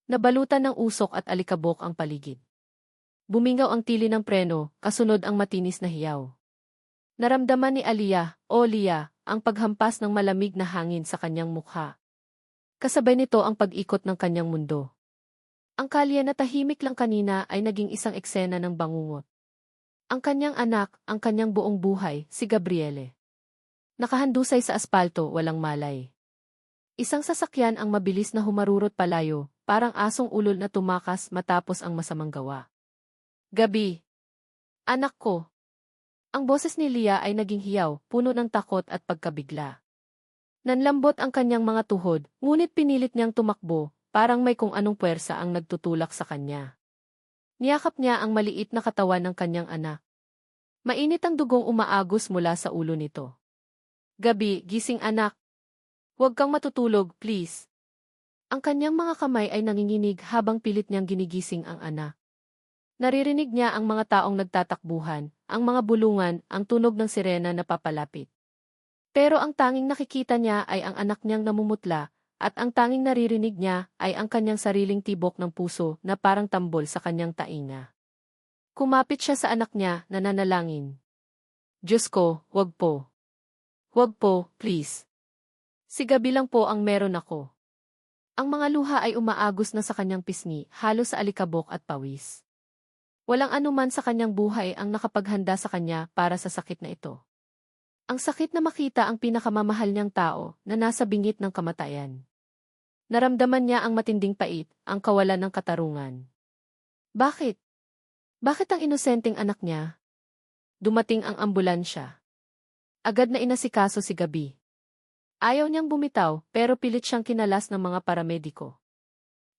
Nabalutan ng usok at alikabok ang paligid. Bumingaw ang tili ng preno, kasunod ang matinis na hiyaw. Naramdaman ni Aliyah, o Leah, ang paghampas ng malamig na hangin sa kanyang mukha. Kasabay nito ang pag-ikot ng kanyang mundo. Ang kalye na tahimik lang kanina ay naging isang eksena ng bangungot. Ang kanyang anak, ang kanyang buong buhay, si Gabriele. Nakahandusay sa aspalto, walang malay. Isang sasakyan ang mabilis na humarurot palayo, parang asong ulol na tumakas matapos ang masamang gawa. Gabi. Anak ko. Ang boses ni Leah ay naging hiyaw, puno ng takot at pagkabigla. Nanlambot ang kanyang mga tuhod, ngunit pinilit niyang tumakbo, parang may kung anong puwersa ang nagtutulak sa kanya. Niyakap niya ang maliit na katawan ng kanyang anak. Mainit ang dugong umaagos mula sa ulo nito. Gabi, gising anak. Huwag kang matutulog, please. Ang kanyang mga kamay ay nanginginig habang pilit niyang ginigising ang anak. Naririnig niya ang mga taong nagtatakbuhan, ang mga bulungan, ang tunog ng sirena na papalapit. Pero ang tanging nakikita niya ay ang anak niyang namumutla, at ang tanging naririnig niya ay ang kanyang sariling tibok ng puso na parang tambol sa kanyang tainga. Kumapit siya sa anak niya, nananalangin. Diyos ko, huwag po. Huwag po, please. Si Gabi lang po ang meron ako. Ang mga luha ay umaagos na sa kanyang pisngi, halos sa alikabok at pawis. Walang anuman sa kanyang buhay ang nakapaghanda sa kanya para sa sakit na ito. Ang sakit na makita ang pinakamamahal niyang tao na nasa bingit ng kamatayan. Naramdaman niya ang matinding pait, ang kawalan ng katarungan. Bakit? Bakit ang inosenteng anak niya? Dumating ang ambulansya. Agad na inasikaso si Gabi. Ayaw niyang bumitaw pero pilit siyang kinalas ng mga paramediko.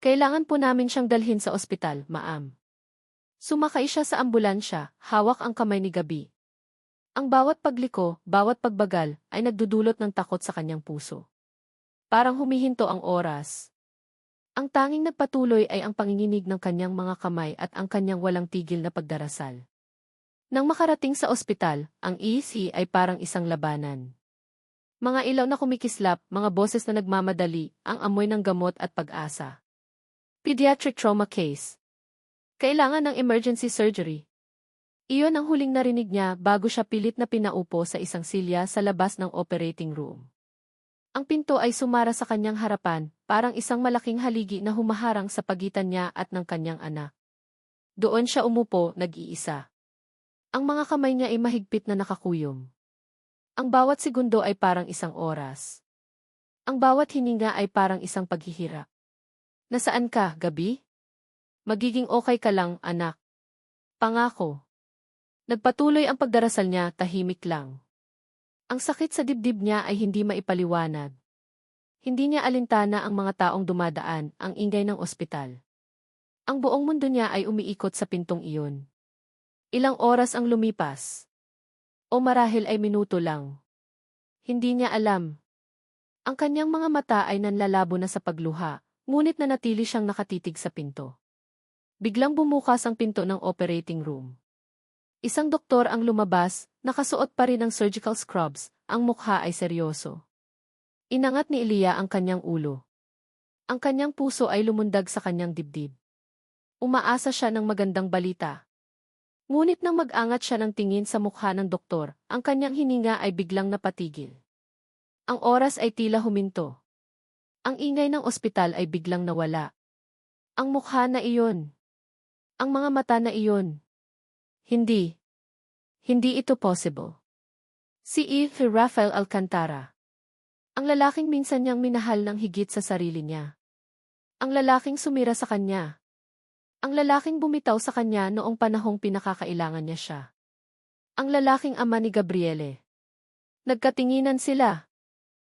Kailangan po namin siyang dalhin sa ospital, ma'am. Sumakay siya sa ambulansya, hawak ang kamay ni Gabi. Ang bawat pagliko, bawat pagbagal, ay nagdudulot ng takot sa kanyang puso. Parang humihinto ang oras. Ang tanging nagpatuloy ay ang panginginig ng kanyang mga kamay at ang kanyang walang tigil na pagdarasal. Nang makarating sa ospital, ang EC ay parang isang labanan. Mga ilaw na kumikislap, mga boses na nagmamadali, ang amoy ng gamot at pag-asa. Pediatric trauma case. Kailangan ng emergency surgery. Iyon ang huling narinig niya bago siya pilit na pinaupo sa isang silya sa labas ng operating room. Ang pinto ay sumara sa kanyang harapan, parang isang malaking haligi na humaharang sa pagitan niya at ng kanyang anak. Doon siya umupo, nag-iisa. Ang mga kamay niya ay mahigpit na nakakuyom. Ang bawat segundo ay parang isang oras. Ang bawat hininga ay parang isang paghihirap. Nasaan ka, Gabi? Magiging okay ka lang, anak. Pangako. Nagpatuloy ang pagdarasal niya, tahimik lang. Ang sakit sa dibdib niya ay hindi maipaliwanag. Hindi niya alintana ang mga taong dumadaan, ang ingay ng ospital. Ang buong mundo niya ay umiikot sa pintong iyon. Ilang oras ang lumipas. O marahil ay minuto lang. Hindi niya alam. Ang kanyang mga mata ay nanlalabo na sa pagluha, ngunit nanatili siyang nakatitig sa pinto. Biglang bumukas ang pinto ng operating room. Isang doktor ang lumabas, nakasuot pa rin ng surgical scrubs, ang mukha ay seryoso. Inangat ni Leah ang kanyang ulo. Ang kanyang puso ay lumundag sa kanyang dibdib. Umaasa siya ng magandang balita. Ngunit nang mag-angat siya ng tingin sa mukha ng doktor, ang kanyang hininga ay biglang napatigil. Ang oras ay tila huminto. Ang ingay ng ospital ay biglang nawala. Ang mukha na iyon. Ang mga mata na iyon. Hindi. Hindi ito possible. Si Eve Rafael Alcantara. Ang lalaking minsan niyang minahal ng higit sa sarili niya. Ang lalaking sumira sa kanya. Ang lalaking bumitaw sa kanya noong panahong pinakakailangan niya siya. Ang lalaking ama ni Gabriele. Nagkatinginan sila.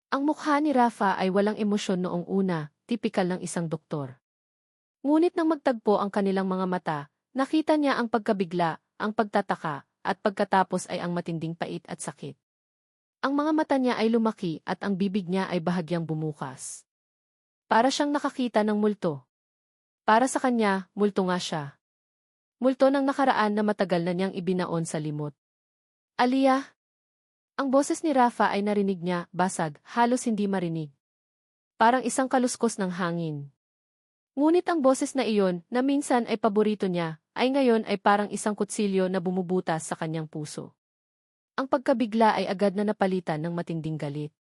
Ang mukha ni Rafa ay walang emosyon noong una, tipikal ng isang doktor. Ngunit nang magtagpo ang kanilang mga mata, nakita niya ang pagkabigla, ang pagtataka, at pagkatapos ay ang matinding pait at sakit. Ang mga mata niya ay lumaki at ang bibig niya ay bahagyang bumukas. Para siyang nakakita ng multo. Para sa kanya, multo nga siya. Multo ng nakaraan na matagal na niyang ibinaon sa limot. Aliyah! Ang boses ni Rafa ay narinig niya, basag, halos hindi marinig. Parang isang kaluskos ng hangin. Ngunit ang boses na iyon, na minsan ay paborito niya, ay ngayon ay parang isang kutsilyo na bumubutas sa kanyang puso. Ang pagkabigla ay agad na napalitan ng matinding galit.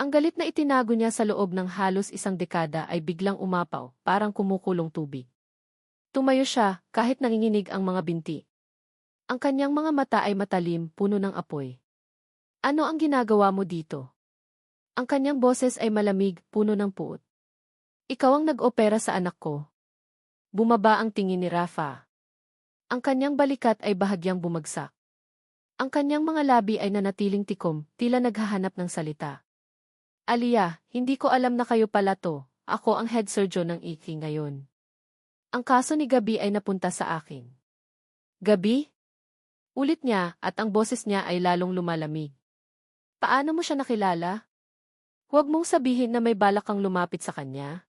Ang galit na itinago niya sa loob ng halos isang dekada ay biglang umapaw, parang kumukulong tubig. Tumayo siya, kahit nanginginig ang mga binti. Ang kanyang mga mata ay matalim, puno ng apoy. Ano ang ginagawa mo dito? Ang kanyang boses ay malamig, puno ng puot. Ikaw ang nag-opera sa anak ko. Bumaba ang tingin ni Rafa. Ang kanyang balikat ay bahagyang bumagsak. Ang kanyang mga labi ay nanatiling tikom, tila naghahanap ng salita. Aliyah, hindi ko alam na kayo pala to. Ako ang head surgeon ng IKI ngayon. Ang kaso ni Gabi ay napunta sa akin. Gabi? Ulit niya at ang boses niya ay lalong lumalamig. Paano mo siya nakilala? Huwag mong sabihin na may balak kang lumapit sa kanya.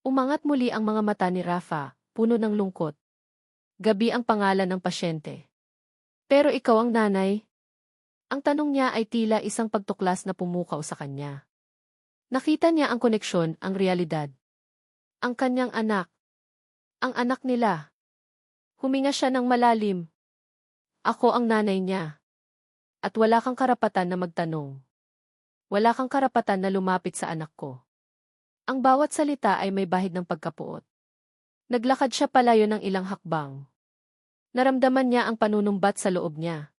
Umangat muli ang mga mata ni Rafa, puno ng lungkot. Gabi ang pangalan ng pasyente. Pero ikaw ang nanay? Ang tanong niya ay tila isang pagtuklas na pumukaw sa kanya. Nakita niya ang koneksyon, ang realidad. Ang kanyang anak. Ang anak nila. Huminga siya ng malalim. Ako ang nanay niya. At wala kang karapatan na magtanong. Wala kang karapatan na lumapit sa anak ko. Ang bawat salita ay may bahid ng pagkapuot. Naglakad siya palayo ng ilang hakbang. Naramdaman niya ang panunumbat sa loob niya.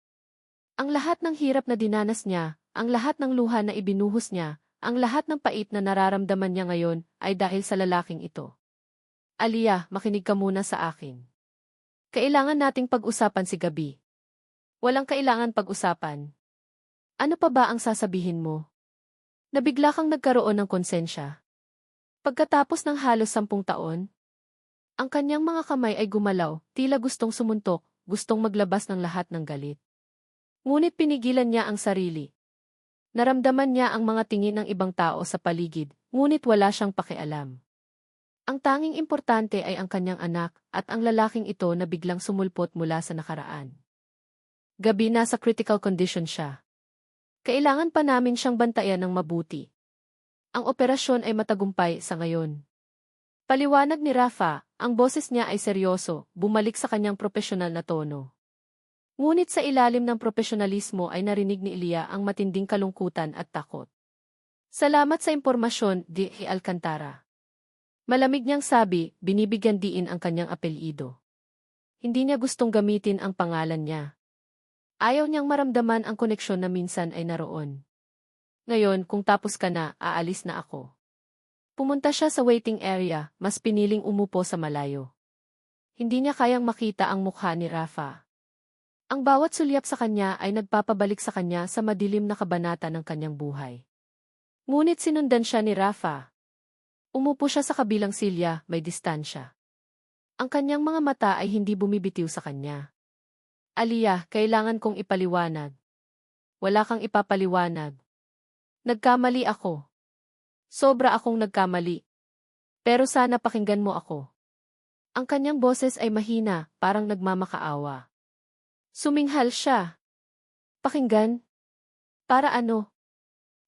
Ang lahat ng hirap na dinanas niya, ang lahat ng luha na ibinuhos niya, ang lahat ng pait na nararamdaman niya ngayon ay dahil sa lalaking ito. Aliyah, makinig ka muna sa akin. Kailangan nating pag-usapan si Gabi. Walang kailangan pag-usapan. Ano pa ba ang sasabihin mo? Nabigla kang nagkaroon ng konsensya. Pagkatapos ng halos 10 taon, ang kanyang mga kamay ay gumalaw, tila gustong sumuntok, gustong maglabas ng lahat ng galit. Ngunit pinigilan niya ang sarili. Naramdaman niya ang mga tingin ng ibang tao sa paligid, ngunit wala siyang pakialam. Ang tanging importante ay ang kanyang anak at ang lalaking ito na biglang sumulpot mula sa nakaraan. Gabi, nasa critical condition siya. Kailangan pa namin siyang bantayan ng mabuti. Ang operasyon ay matagumpay sa ngayon. Paliwanag ni Rafa, ang boses niya ay seryoso, bumalik sa kanyang propesyonal na tono. Ngunit sa ilalim ng profesionalismo ay narinig ni Elia ang matinding kalungkutan at takot. Salamat sa impormasyon, D. Alcantara. Malamig niyang sabi, binibigyan diin ang kanyang apelyido. Hindi niya gustong gamitin ang pangalan niya. Ayaw niyang maramdaman ang koneksyon na minsan ay naroon. Ngayon, kung tapos ka na, aalis na ako. Pumunta siya sa waiting area, mas piniling umupo sa malayo. Hindi niya kayang makita ang mukha ni Rafa. Ang bawat sulyap sa kanya ay nagpapabalik sa kanya sa madilim na kabanata ng kanyang buhay. Ngunit sinundan siya ni Rafa. Umupo siya sa kabilang silya, may distansya. Ang kanyang mga mata ay hindi bumibitiw sa kanya. Aliyah, kailangan kong ipaliwanag. Wala kang ipapaliwanag. Nagkamali ako. Sobra akong nagkamali. Pero sana pakinggan mo ako. Ang kanyang boses ay mahina, parang nagmamakaawa. Suminghal siya. Pakinggan? Para ano?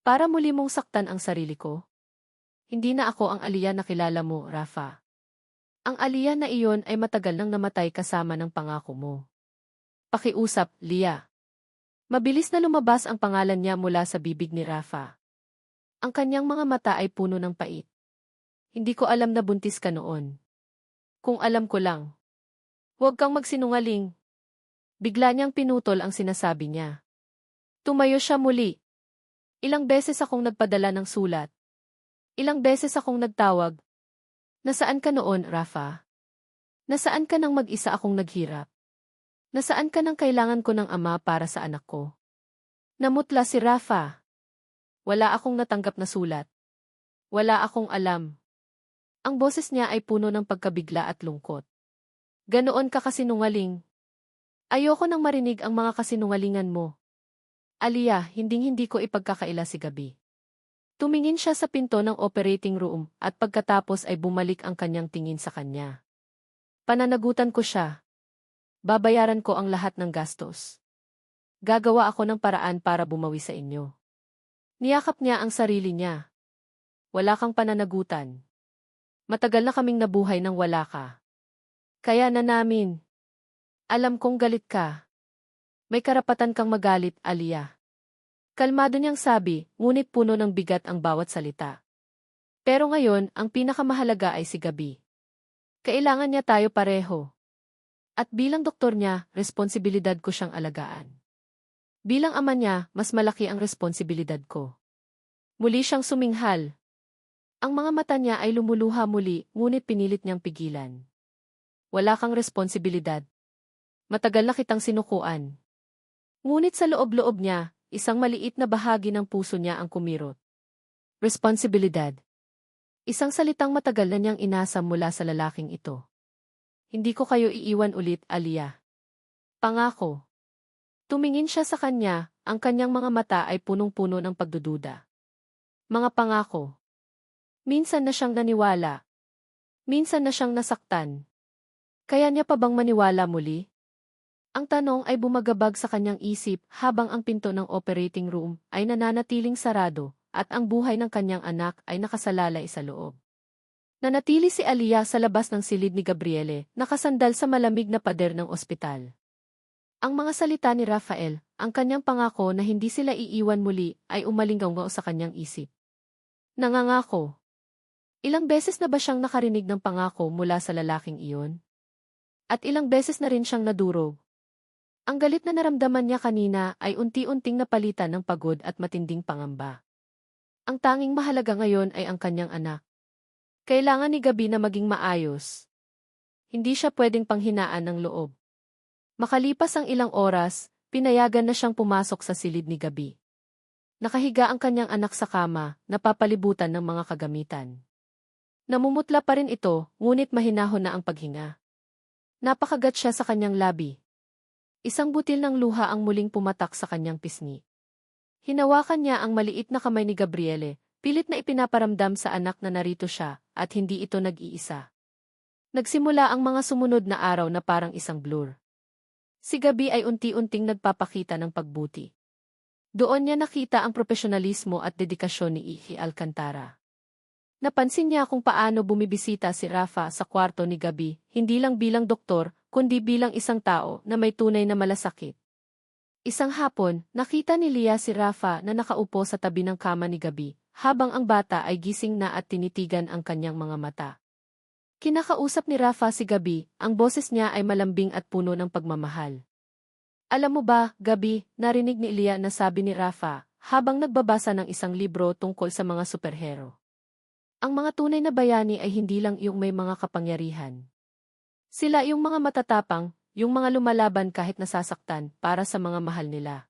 Para muli mong saktan ang sarili ko? Hindi na ako ang Aliyah na kilala mo, Rafa. Ang Aliyah na iyon ay matagal nang namatay kasama ng pangako mo. Pakiusap, Lia. Mabilis na lumabas ang pangalan niya mula sa bibig ni Rafa. Ang kanyang mga mata ay puno ng pait. Hindi ko alam na buntis ka noon. Kung alam ko lang. Huwag kang magsinungaling. Bigla niyang pinutol ang sinasabi niya. Tumayo siya muli. Ilang beses akong nagpadala ng sulat. Ilang beses akong nagtawag. Nasaan ka noon, Rafa? Nasaan ka nang mag-isa akong naghirap? Nasaan ka nang kailangan ko ng ama para sa anak ko? Namutla si Rafa. Wala akong natanggap na sulat. Wala akong alam. Ang boses niya ay puno ng pagkabigla at lungkot. Ganoon ka kasinungaling. Ayoko nang marinig ang mga kasinungalingan mo. Aliyah, hinding-hindi ko ipagkakaila si Gabi. Tumingin siya sa pinto ng operating room at pagkatapos ay bumalik ang kanyang tingin sa kanya. Pananagutan ko siya. Babayaran ko ang lahat ng gastos. Gagawa ako ng paraan para bumawi sa inyo. Niyakap niya ang sarili niya. Wala kang pananagutan. Matagal na kaming nabuhay nang wala ka. Kaya na namin. Alam kong galit ka. May karapatan kang magalit, Aliyah. Kalmado niyang sabi, ngunit puno ng bigat ang bawat salita. Pero ngayon, ang pinakamahalaga ay si Gabi. Kailangan niya tayo pareho. At bilang doktor niya, responsibilidad ko siyang alagaan. Bilang ama niya, mas malaki ang responsibilidad ko. Muli siyang suminghal. Ang mga mata niya ay lumuluha muli, ngunit pinilit niyang pigilan. Wala kang responsibilidad. Matagal na kitang sinukuan. Ngunit sa loob-loob niya, isang maliit na bahagi ng puso niya ang kumirot. Responsibilidad. Isang salitang matagal na niyang inasam mula sa lalaking ito. Hindi ko kayo iiwan ulit, Aliyah. Pangako. Tumingin siya sa kanya, ang kanyang mga mata ay punong-puno ng pagdududa. Mga pangako. Minsan na siyang naniwala. Minsan na siyang nasaktan. Kaya niya pa bang maniwala muli? Ang tanong ay bumagabag sa kanyang isip habang ang pinto ng operating room ay nananatiling sarado at ang buhay ng kanyang anak ay nakasalalay sa loob. Nanatili si Aliyah sa labas ng silid ni Gabriele, nakasandal sa malamig na pader ng ospital. Ang mga salita ni Rafael, ang kanyang pangako na hindi sila iiwan muli, ay umalinggaw sa kanyang isip. Nangangako. Ilang beses na ba siyang nakarinig ng pangako mula sa lalaking iyon? At ilang beses na rin siyang nadurog. Ang galit na naramdaman niya kanina ay unti-unting napalitan ng pagod at matinding pangamba. Ang tanging mahalaga ngayon ay ang kanyang anak. Kailangan ni Gabi na maging maayos. Hindi siya pwedeng panghinaan ng loob. Makalipas ang ilang oras, pinayagan na siyang pumasok sa silid ni Gabi. Nakahiga ang kanyang anak sa kama, napapalibutan ng mga kagamitan. Namumutla pa rin ito, ngunit mahinahon na ang paghinga. Napakagat siya sa kanyang labi. Isang butil ng luha ang muling pumatak sa kanyang pisngi. Hinawakan niya ang maliit na kamay ni Gabriele, pilit na ipinaparamdam sa anak na narito siya, at hindi ito nag-iisa. Nagsimula ang mga sumunod na araw na parang isang blur. Si Gabi ay unti-unting nagpapakita ng pagbuti. Doon niya nakita ang profesionalismo at dedikasyon ni Ihi Alcantara. Napansin niya kung paano bumibisita si Rafa sa kwarto ni Gabi, hindi lang bilang doktor, kundi bilang isang tao na may tunay na malasakit. Isang hapon, nakita ni Leah si Rafa na nakaupo sa tabi ng kama ni Gabi, habang ang bata ay gising na at tinitigan ang kanyang mga mata. Kinakausap ni Rafa si Gabi, ang boses niya ay malambing at puno ng pagmamahal. Alam mo ba, Gabi, narinig ni Leah na sabi ni Rafa, habang nagbabasa ng isang libro tungkol sa mga superhero. Ang mga tunay na bayani ay hindi lang yung may mga kapangyarihan. Sila yung mga matatapang, yung mga lumalaban kahit nasasaktan para sa mga mahal nila.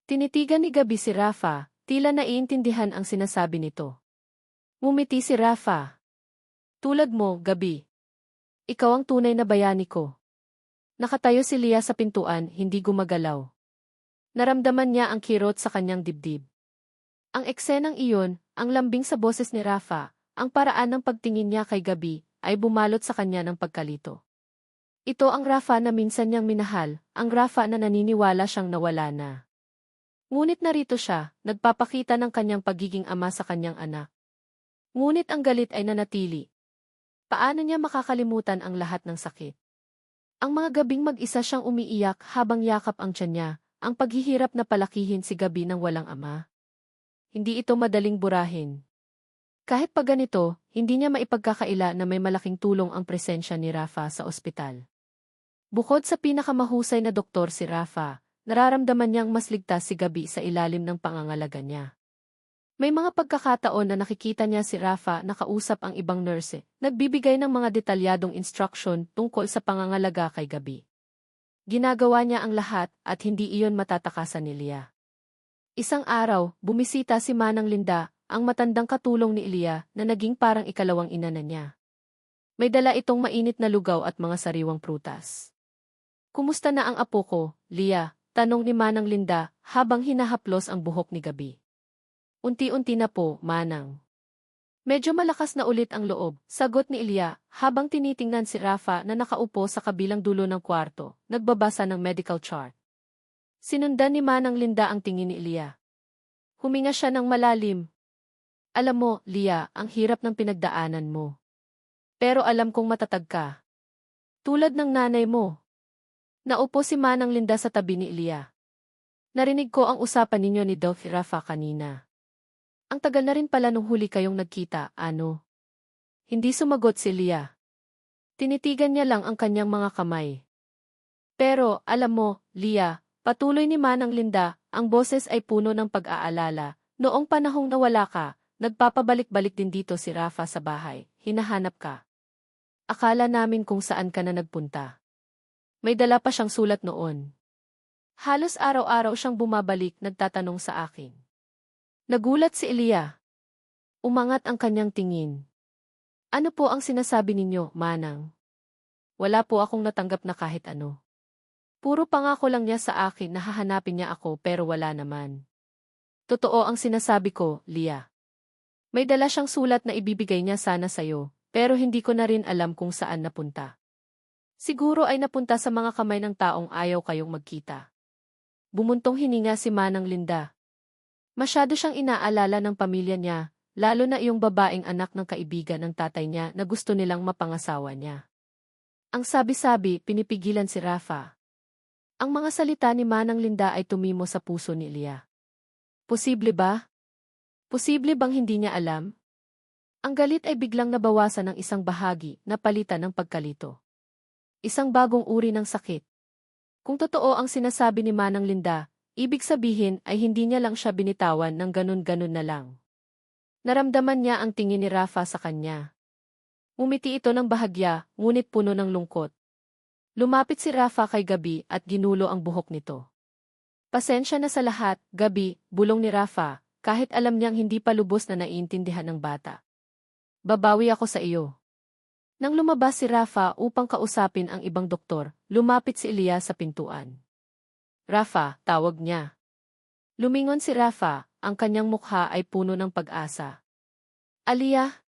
Tinitigan ni Gabi si Rafa, tila naiintindihan ang sinasabi nito. Ngumiti si Rafa. Tulad mo, Gabi. Ikaw ang tunay na bayani ko. Nakatayo si Leah sa pintuan, hindi gumagalaw. Naramdaman niya ang kirot sa kanyang dibdib. Ang eksenang iyon, ang lambing sa boses ni Rafa, ang paraan ng pagtingin niya kay Gabi, ay bumalot sa kanya ng pagkalito. Ito ang Rafa na minsan niyang minahal, ang Rafa na naniniwala siyang nawala na. Ngunit narito siya, nagpapakita ng kanyang pagiging ama sa kanyang anak. Ngunit ang galit ay nanatili. Paano niya makakalimutan ang lahat ng sakit? Ang mga gabing mag-isa siyang umiiyak habang yakap ang tiyan niya, ang paghihirap na palakihin si Gabi ng walang ama. Hindi ito madaling burahin. Kahit pa ganito, hindi niya maipagkakaila na may malaking tulong ang presensya ni Rafa sa ospital. Bukod sa pinakamahusay na doktor si Rafa, nararamdaman niyang mas ligtas si Gabi sa ilalim ng pangangalaga niya. May mga pagkakataon na nakikita niya si Rafa nakausap ang ibang nurse, nagbibigay ng mga detalyadong instruction tungkol sa pangangalaga kay Gabi. Ginagawa niya ang lahat at hindi iyon matatakasan ni Leah. Isang araw, bumisita si Manang Linda, ang matandang katulong ni Leah na naging parang ikalawang ina na niya. May dala itong mainit na lugaw at mga sariwang prutas. Kumusta na ang apo ko, Leah? Tanong ni Manang Linda habang hinahaplos ang buhok ni Gabi. Unti-unti na po, Manang. Medyo malakas na ulit ang loob, sagot ni Leah habang tinitingnan si Rafa na nakaupo sa kabilang dulo ng kwarto, nagbabasa ng medical chart. Sinundan ni Manang Linda ang tingin ni Leah. Huminga siya ng malalim. Alam mo, Leah, ang hirap ng pinagdaanan mo. Pero alam kong matatag ka. Tulad ng nanay mo. Naupo si Manang Linda sa tabi ni Elia. Narinig ko ang usapan ninyo ni Dolphy Rafa kanina. Ang tagal na rin pala nung huli kayong nagkita, ano? Hindi sumagot si Elia. Tinitigan niya lang ang kanyang mga kamay. Pero, alam mo, Lia, patuloy ni Manang Linda, ang boses ay puno ng pag-aalala. Noong panahong nawala ka, nagpapabalik-balik din dito si Rafa sa bahay, hinahanap ka. Akala namin kung saan ka na nagpunta. May dala pa siyang sulat noon. Halos araw-araw siyang bumabalik nagtatanong sa akin. Nagulat si Elia. Umangat ang kanyang tingin. Ano po ang sinasabi ninyo, Manang? Wala po akong natanggap na kahit ano. Puro pangako lang niya sa akin na hahanapin niya ako pero wala naman. Totoo ang sinasabi ko, Lia. May dala siyang sulat na ibibigay niya sana sa'yo, pero hindi ko na rin alam kung saan napunta. Siguro ay napunta sa mga kamay ng taong ayaw kayong magkita. Bumuntong hininga si Manang Linda. Masyado siyang inaalala ng pamilya niya, lalo na iyong babaeng anak ng kaibigan ng tatay niya na gusto nilang mapangasawa niya. Ang sabi-sabi, pinipigilan si Rafa. Ang mga salita ni Manang Linda ay tumimo sa puso ni Elia. Posible ba? Posible bang hindi niya alam? Ang galit ay biglang nabawasan ng isang bahagi na palitan ng pagkalito. Isang bagong uri ng sakit. Kung totoo ang sinasabi ni Manang Linda, ibig sabihin ay hindi niya lang siya binitawan ng ganun-ganun na lang. Naramdaman niya ang tingin ni Rafa sa kanya. Umiti ito ng bahagya, ngunit puno ng lungkot. Lumapit si Rafa kay Gabi at ginulo ang buhok nito. Pasensya na sa lahat, Gabi, bulong ni Rafa, kahit alam niyang hindi pa lubos na naiintindihan ng bata. Babawi ako sa iyo. Nang lumabas si Rafa upang kausapin ang ibang doktor, lumapit si Elia sa pintuan. Rafa, tawag niya. Lumingon si Rafa, ang kanyang mukha ay puno ng pag-asa. Alia,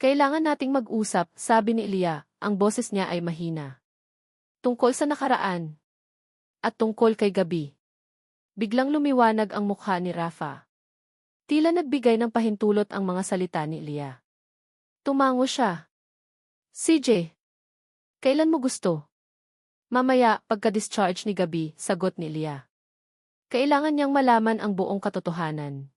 kailangan nating mag-usap, sabi ni Elia, ang boses niya ay mahina. Tungkol sa nakaraan. At tungkol kay Gabi. Biglang lumiwanag ang mukha ni Rafa. Tila nagbigay ng pahintulot ang mga salita ni Elia. Tumango siya. CJ, kailan mo gusto? Mamaya, pagka-discharge ni Gabi, sagot ni Elia. Kailangan niyang malaman ang buong katotohanan.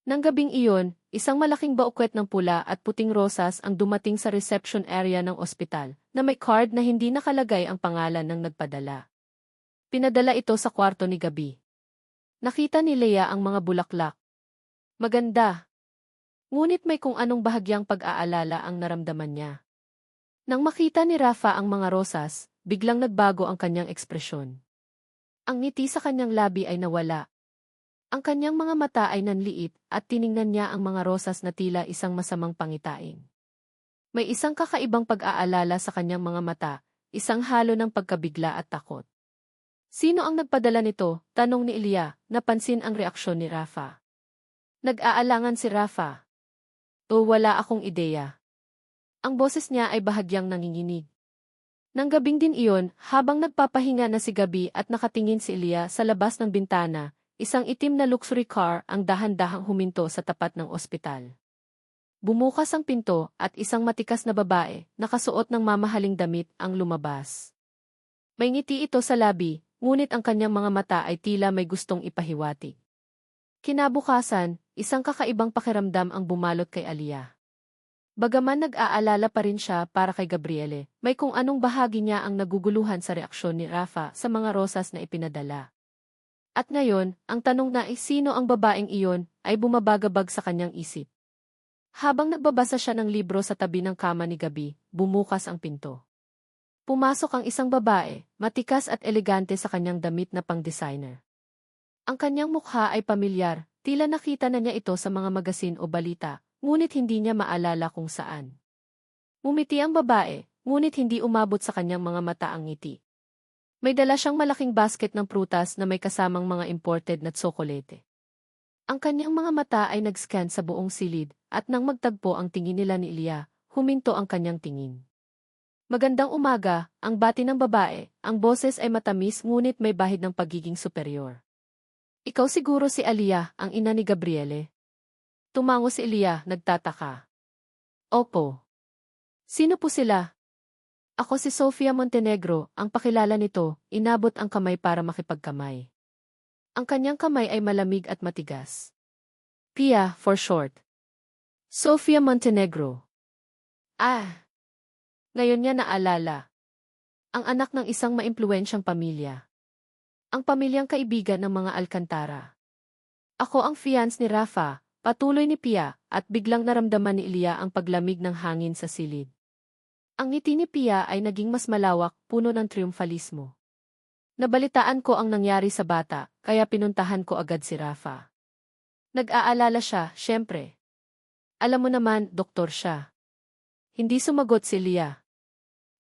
Nang gabing iyon, isang malaking baukwet ng pula at puting rosas ang dumating sa reception area ng ospital, na may card na hindi nakalagay ang pangalan ng nagpadala. Pinadala ito sa kwarto ni Gabi. Nakita ni Leia ang mga bulaklak. Maganda. Ngunit may kung anong bahagyang pag-aalala ang naramdaman niya. Nang makita ni Rafa ang mga rosas, biglang nagbago ang kanyang ekspresyon. Ang ngiti sa kanyang labi ay nawala. Ang kanyang mga mata ay nanliit at tiningnan niya ang mga rosas na tila isang masamang pangitain. May isang kakaibang pag-aalala sa kanyang mga mata, isang halo ng pagkabigla at takot. Sino ang nagpadala nito? Tanong ni Elia, napansin ang reaksyon ni Rafa. Nag-aalangan si Rafa. O wala akong ideya. Ang boses niya ay bahagyang nanginginig. Nang gabing din iyon, habang nagpapahinga na si Gabi at nakatingin si Elia sa labas ng bintana, isang itim na luxury car ang dahan-dahang huminto sa tapat ng ospital. Bumukas ang pinto at isang matikas na babae, nakasuot ng mamahaling damit, ang lumabas. May ngiti ito sa labi, ngunit ang kanyang mga mata ay tila may gustong ipahiwatig. Kinabukasan, isang kakaibang pakiramdam ang bumalot kay Alia. Bagaman nag-aalala pa rin siya para kay Gabriele, may kung anong bahagi niya ang naguguluhan sa reaksyon ni Rafa sa mga rosas na ipinadala. At ngayon, ang tanong na sino ang babaeng iyon ay bumabagabag sa kanyang isip. Habang nagbabasa siya ng libro sa tabi ng kama ni Gabi, bumukas ang pinto. Pumasok ang isang babae, matikas at elegante sa kanyang damit na pang-designer. Ang kanyang mukha ay pamilyar, tila nakita na niya ito sa mga magasin o balita, ngunit hindi niya maalala kung saan. Umiti ang babae, ngunit hindi umabot sa kanyang mga mata ang ngiti. May dala siyang malaking basket ng prutas na may kasamang mga imported na tsokolete. Ang kanyang mga mata ay nag-scan sa buong silid, at nang magtagpo ang tingin nila ni Elia, huminto ang kanyang tingin. Magandang umaga, ang bati ng babae, ang boses ay matamis ngunit may bahid ng pagiging superior. Ikaw siguro si Alia, ang ina ni Gabriele. Tumango si Elia, nagtataka. Opo. Sino po sila? Ako si Sofia Montenegro, ang pakilala nito, inabot ang kamay para makipagkamay. Ang kanyang kamay ay malamig at matigas. Pia, for short. Sofia Montenegro. Ah! Ngayon niya naalala. Ang anak ng isang maimpluwensyang pamilya. Ang pamilyang kaibigan ng mga Alcantara. Ako ang fiance ni Rafa, patuloy ni Pia, at biglang naramdaman ni Elia ang paglamig ng hangin sa silid. Ang ngiti ni Pia ay naging mas malawak, puno ng triumfalismo. Nabalitaan ko ang nangyari sa bata, kaya pinuntahan ko agad si Rafa. Nag-aalala siya, syempre. Alam mo naman, doktor siya. Hindi sumagot si Elia.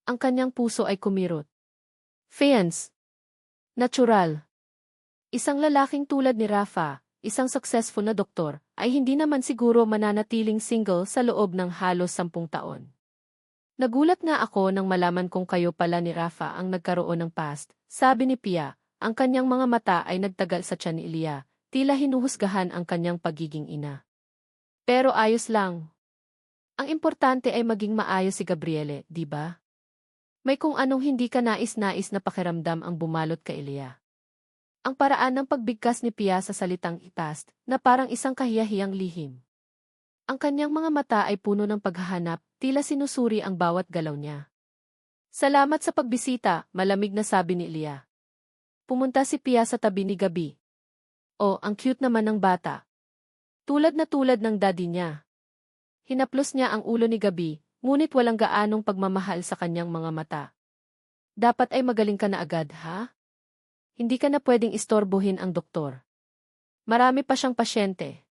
Ang kanyang puso ay kumirot. Fiance. Natural. Isang lalaking tulad ni Rafa, isang successful na doktor, ay hindi naman siguro mananatiling single sa loob ng halos 10 taon. Nagulat nga ako nang malaman kong kayo pala ni Rafa ang nagkaroon ng past, sabi ni Pia, ang kanyang mga mata ay nagtagal sa tiyan ni Elia, tila hinuhusgahan ang kanyang pagiging ina. Pero ayos lang. Ang importante ay maging maayos si Gabriele, di ba? May kung anong hindi ka nais-nais na pakiramdam ang bumalot kay Elia. Ang paraan ng pagbigkas ni Pia sa salitang ipast, na parang isang kahiyahiyang lihim. Ang kanyang mga mata ay puno ng paghahanap, tila sinusuri ang bawat galaw niya. Salamat sa pagbisita, malamig na sabi ni Elia. Pumunta si Pia sa tabi ni Gabi. Oh, ang cute naman ng bata. Tulad na tulad ng daddy niya. Hinaplos niya ang ulo ni Gabi, ngunit walang gaanong pagmamahal sa kanyang mga mata. Dapat ay magaling ka na agad, ha? Hindi ka na pwedeng istorbohin ang doktor. Marami pa siyang pasyente.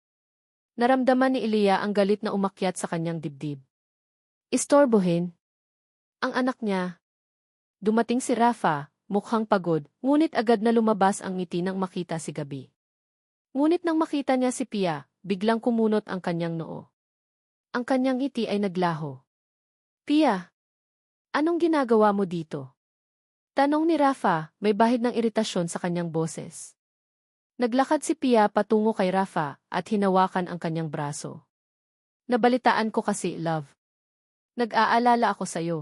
Naramdaman ni Elia ang galit na umakyat sa kanyang dibdib. Istorbohin? Ang anak niya. Dumating si Rafa, mukhang pagod, ngunit agad na lumabas ang ngiti nang makita si Gabi. Ngunit nang makita niya si Pia, biglang kumunot ang kanyang noo. Ang kanyang ngiti ay naglaho. Pia, anong ginagawa mo dito? Tanong ni Rafa, may bahid ng iritasyon sa kanyang boses. Naglakad si Pia patungo kay Rafa at hinawakan ang kanyang braso. Nabalitaan ko kasi, love. Nag-aalala ako sa'yo.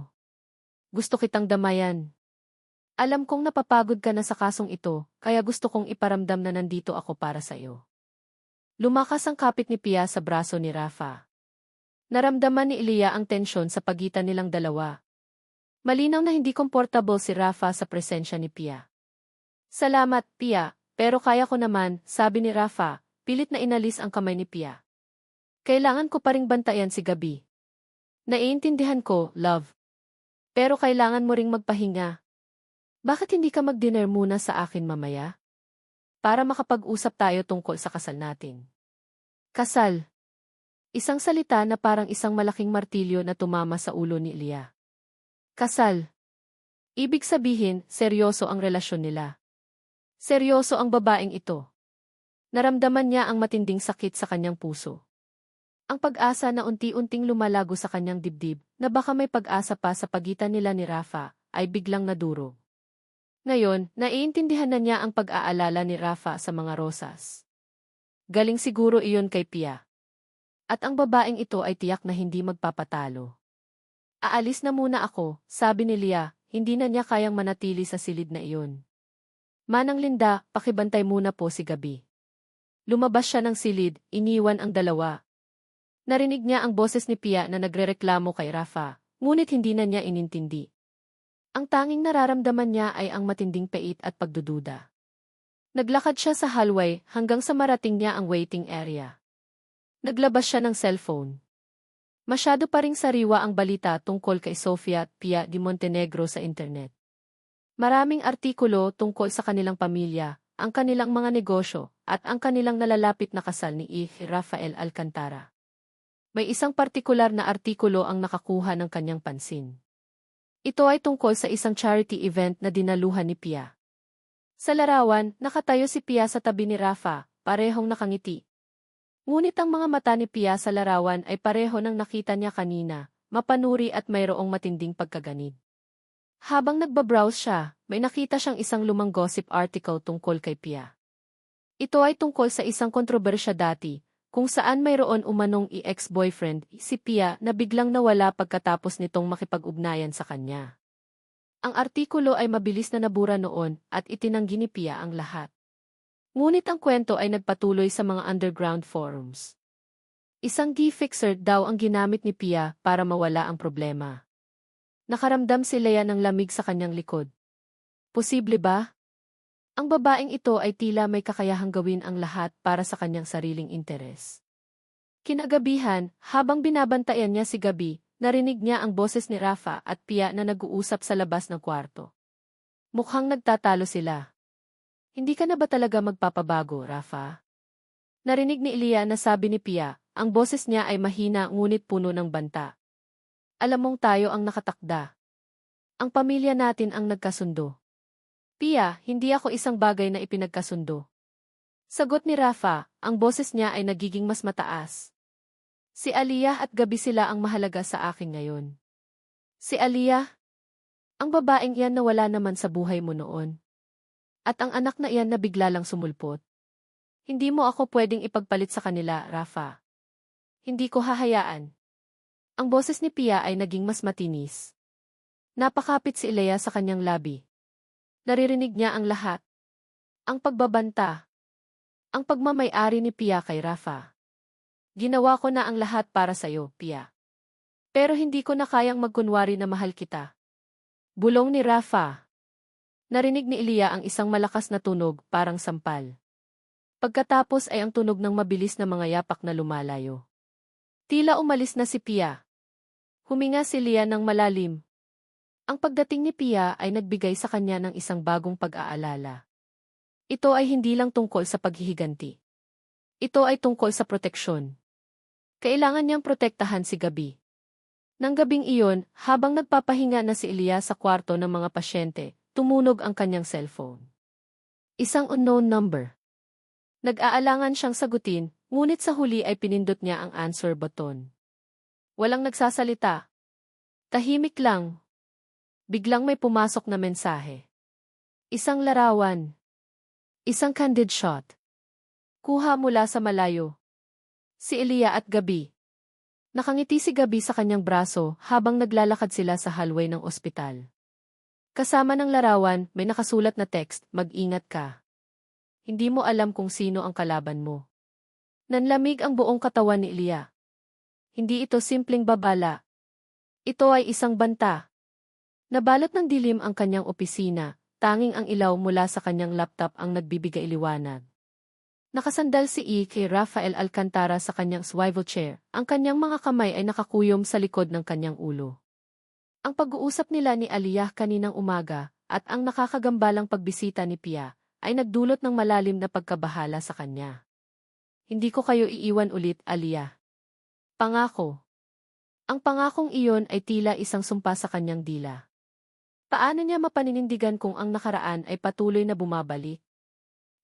Gusto kitang damayan. Alam kong napapagod ka na sa kasong ito, kaya gusto kong iparamdam na nandito ako para sa'yo. Lumakas ang kapit ni Pia sa braso ni Rafa. Naramdaman ni Elia ang tensyon sa pagitan nilang dalawa. Malinaw na hindi komportable si Rafa sa presensya ni Pia. Salamat, Pia, pero kaya ko naman, sabi ni Rafa, pilit na inalis ang kamay ni Pia. Kailangan ko pa ring bantayan si Gabi. Naiintindihan ko, love. Pero kailangan mo ring magpahinga. Bakit hindi ka mag-dinner muna sa akin mamaya? Para makapag-usap tayo tungkol sa kasal natin. Kasal. Isang salita na parang isang malaking martilyo na tumama sa ulo ni Elia. Kasal. Ibig sabihin, seryoso ang relasyon nila. Seryoso ang babaeng ito. Naramdaman niya ang matinding sakit sa kanyang puso. Ang pag-asa na unti-unting lumalago sa kanyang dibdib, na baka may pag-asa pa sa pagitan nila ni Rafa, ay biglang nadurog. Ngayon, naiintindihan na niya ang pag-aalala ni Rafa sa mga rosas. Galing siguro iyon kay Pia. At ang babaeng ito ay tiyak na hindi magpapatalo. Aalis na muna ako, sabi ni Lia, hindi na niya kayang manatili sa silid na iyon. Manang Linda, pakibantay muna po si Gabi. Lumabas siya ng silid, iniwan ang dalawa. Narinig niya ang boses ni Pia na nagrereklamo kay Rafa, ngunit hindi na niya inintindi. Ang tanging nararamdaman niya ay ang matinding pait at pagdududa. Naglakad siya sa hallway hanggang sa marating niya ang waiting area. Naglabas siya ng cellphone. Masyado pa ring sariwa ang balita tungkol kay Sofia at Pia di Montenegro sa internet. Maraming artikulo tungkol sa kanilang pamilya, ang kanilang mga negosyo, at ang kanilang nalalapit na kasal ni Rafael Alcantara. May isang partikular na artikulo ang nakakuha ng kanyang pansin. Ito ay tungkol sa isang charity event na dinaluhan ni Pia. Sa larawan, nakatayo si Pia sa tabi ni Rafa, parehong nakangiti. Ngunit ang mga mata ni Pia sa larawan ay pareho ng nakita niya kanina, mapanuri at mayroong matinding pagkaganid. Habang nagbabrowse siya, may nakita siyang isang lumang gossip article tungkol kay Pia. Ito ay tungkol sa isang kontrobersya dati, kung saan mayroon umanong ex-boyfriend, si Pia na biglang nawala pagkatapos nitong makipag-ugnayan sa kanya. Ang artikulo ay mabilis na nabura noon at itinanggi ni Pia ang lahat. Ngunit ang kwento ay nagpatuloy sa mga underground forums. Isang G-fixer daw ang ginamit ni Pia para mawala ang problema. Nakaramdam si Lea ng lamig sa kanyang likod. Posible ba? Ang babaeng ito ay tila may kakayahang gawin ang lahat para sa kanyang sariling interes. Kinagabihan, habang binabantayan niya si Gabi, narinig niya ang boses ni Rafa at Pia na nag-uusap sa labas ng kwarto. Mukhang nagtatalo sila. Hindi ka na ba talaga magpapabago, Rafa? Narinig ni Elia na sabi ni Pia, ang boses niya ay mahina ngunit puno ng banta. Alam mong tayo ang nakatakda. Ang pamilya natin ang nagkasundo. Pia, hindi ako isang bagay na ipinagkasundo. Sagot ni Rafa, ang boses niya ay nagiging mas mataas. Si Aliyah at Gabi sila ang mahalaga sa akin ngayon. Si Aliyah? Ang babaeng iyan na wala naman sa buhay mo noon. At ang anak na iyan na bigla lang sumulpot. Hindi mo ako pwedeng ipagpalit sa kanila, Rafa. Hindi ko hahayaan. Ang boses ni Pia ay naging mas matinis. Napakapit si Elea sa kanyang labi. Naririnig niya ang lahat. Ang pagbabanta. Ang pagmamay-ari ni Pia kay Rafa. Ginawa ko na ang lahat para sa'yo, Pia. Pero hindi ko na kayang magkunwari na mahal kita. Bulong ni Rafa. Narinig ni Elia ang isang malakas na tunog, parang sampal. Pagkatapos ay ang tunog ng mabilis na mga yapak na lumalayo. Tila umalis na si Pia. Huminga si Lia ng malalim. Ang pagdating ni Pia ay nagbigay sa kanya ng isang bagong pag-aalala. Ito ay hindi lang tungkol sa paghihiganti. Ito ay tungkol sa proteksyon. Kailangan niyang protektahan si Gabi. Nang gabing iyon, habang nagpapahinga na si Elia sa kwarto ng mga pasyente, tumunog ang kanyang cellphone. Isang unknown number. Nag-aalangan siyang sagutin, ngunit sa huli ay pinindot niya ang answer button. Walang nagsasalita. Tahimik lang. Biglang may pumasok na mensahe. Isang larawan. Isang candid shot. Kuha mula sa malayo. Si Elia at Gabi. Nakangiti si Gabi sa kanyang braso habang naglalakad sila sa hallway ng ospital. Kasama ng larawan, may nakasulat na text, mag-ingat ka. Hindi mo alam kung sino ang kalaban mo. Nanlamig ang buong katawan ni Elia. Hindi ito simpleng babala. Ito ay isang banta. Nabalot ng dilim ang kanyang opisina, tanging ang ilaw mula sa kanyang laptop ang nagbibigay liwanag. Nakasandal si kay Rafael Alcantara sa kanyang swivel chair, ang kanyang mga kamay ay nakakuyom sa likod ng kanyang ulo. Ang pag-uusap nila ni Aliyah kaninang umaga, at ang nakakagambalang pagbisita ni Pia, ay nagdulot ng malalim na pagkabahala sa kanya. Hindi ko kayo iiwan ulit, Aliyah. Pangako. Ang pangakong iyon ay tila isang sumpa sa kanyang dila. Paano niya mapaninindigan kung ang nakaraan ay patuloy na bumabalik?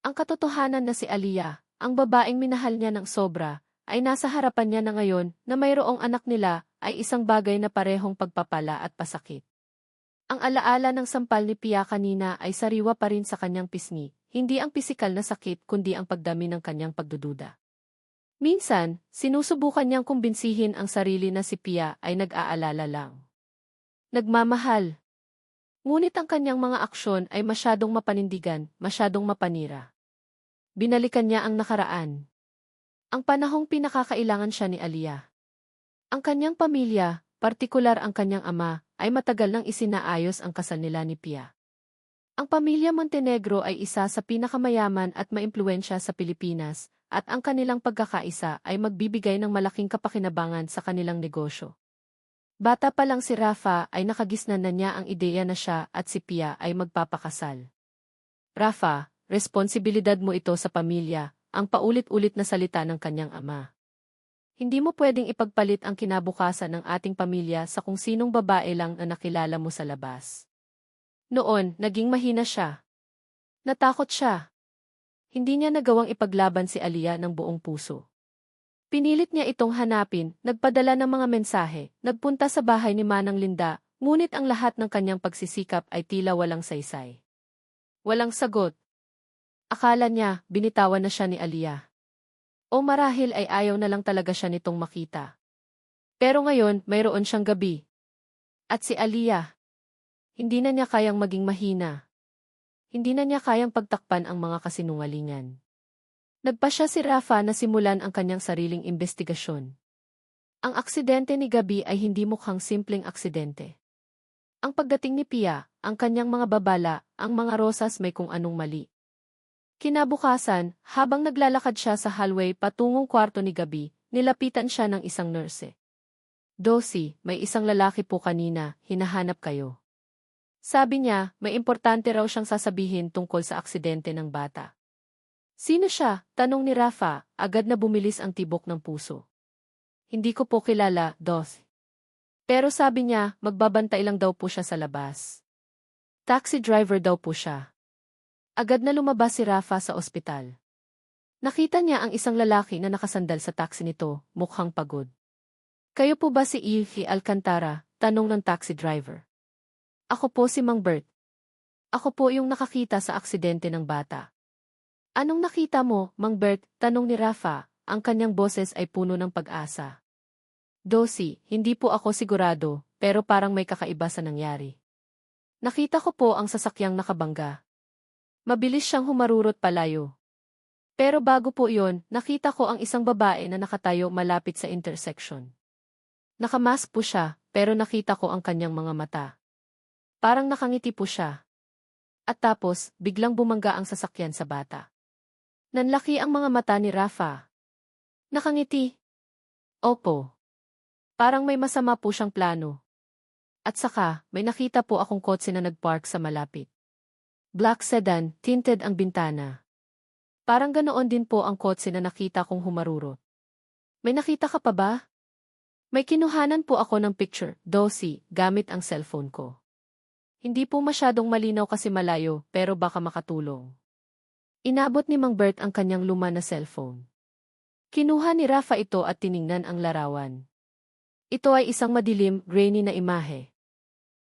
Ang katotohanan na si Aliyah, ang babaeng minahal niya ng sobra, ay nasa harapan niya na ngayon na mayroong anak nila ay isang bagay na parehong pagpapala at pasakit. Ang alaala ng sampal ni Pia kanina ay sariwa pa rin sa kanyang pisngi, hindi ang pisikal na sakit kundi ang pagdami ng kanyang pagdududa. Minsan, sinusubukan niyang kumbinsihin ang sarili na si Pia ay nag-aalala lang. Nagmamahal. Ngunit ang kanyang mga aksyon ay masyadong mapanindigan, masyadong mapanira. Binalikan niya ang nakaraan. Ang panahong pinakakailangan siya ni Aliyah. Ang kanyang pamilya, partikular ang kanyang ama, ay matagal nang isinaayos ang kasal nila ni Pia. Ang pamilya Montenegro ay isa sa pinakamayaman at maimpluwensya sa Pilipinas, at ang kanilang pagkakaisa ay magbibigay ng malaking kapakinabangan sa kanilang negosyo. Bata pa lang si Rafa ay nakagisnan na niya ang ideya na siya at si Pia ay magpapakasal. Rafa, responsibilidad mo ito sa pamilya, ang paulit-ulit na salita ng kanyang ama. Hindi mo pwedeng ipagpalit ang kinabukasan ng ating pamilya sa kung sinong babae lang na nakilala mo sa labas. Noon, naging mahina siya. Natakot siya. Hindi niya nagawang ipaglaban si Aliyah ng buong puso. Pinilit niya itong hanapin, nagpadala ng mga mensahe, nagpunta sa bahay ni Manang Linda, ngunit ang lahat ng kanyang pagsisikap ay tila walang saysay. Walang sagot. Akala niya, binitawan na siya ni Aliyah. O marahil ay ayaw na lang talaga siya nitong makita. Pero ngayon, mayroon siyang gabi. At si Aliyah, hindi na niya kayang maging mahina. Hindi na niya kayang pagtakpan ang mga kasinungalingan. Nagpasya si Rafa na simulan ang kanyang sariling investigasyon. Ang aksidente ni Gabi ay hindi mukhang simpleng aksidente. Ang pagdating ni Pia, ang kanyang mga babala, ang mga rosas may kung anong mali. Kinabukasan, habang naglalakad siya sa hallway patungong kwarto ni Gabi, nilapitan siya ng isang nurse. Dosi, may isang lalaki po kanina, hinahanap kayo. Sabi niya, may importante raw siyang sasabihin tungkol sa aksidente ng bata. Sino siya? Tanong ni Rafa, agad na bumilis ang tibok ng puso. Hindi ko po kilala, Doth. Pero sabi niya, magbabantay lang daw po siya sa labas. Taxi driver daw po siya. Agad na lumabas si Rafa sa ospital. Nakita niya ang isang lalaki na nakasandal sa taxi nito, mukhang pagod. Kayo po ba si Ivy Alcantara? Tanong ng taxi driver. Ako po si Mang Bert. Ako po yung nakakita sa aksidente ng bata. Anong nakita mo, Mang Bert? Tanong ni Rafa, ang kanyang boses ay puno ng pag-asa. Dosi, hindi po ako sigurado, pero parang may kakaiba sa nangyari. Nakita ko po ang sasakyang nakabangga. Mabilis siyang humarurot palayo. Pero bago po iyon, nakita ko ang isang babae na nakatayo malapit sa intersection. Nakamask po siya, pero nakita ko ang kanyang mga mata. Parang nakangiti po siya. At tapos, biglang bumangga ang sasakyan sa bata. Nanlaki ang mga mata ni Rafa. Nakangiti. Opo. Parang may masama po siyang plano. At saka, may nakita po akong kotse na nagpark sa malapit. Black sedan, tinted ang bintana. Parang ganoon din po ang kotse na nakita kong humarurot. May nakita ka pa ba? May kinuhanan po ako ng picture, Dosi, gamit ang cellphone ko. Hindi po masyadong malinaw kasi malayo, pero baka makatulong. Inabot ni Mang Bert ang kanyang luma na cellphone. Kinuha ni Rafa ito at tiningnan ang larawan. Ito ay isang madilim, grainy na imahe.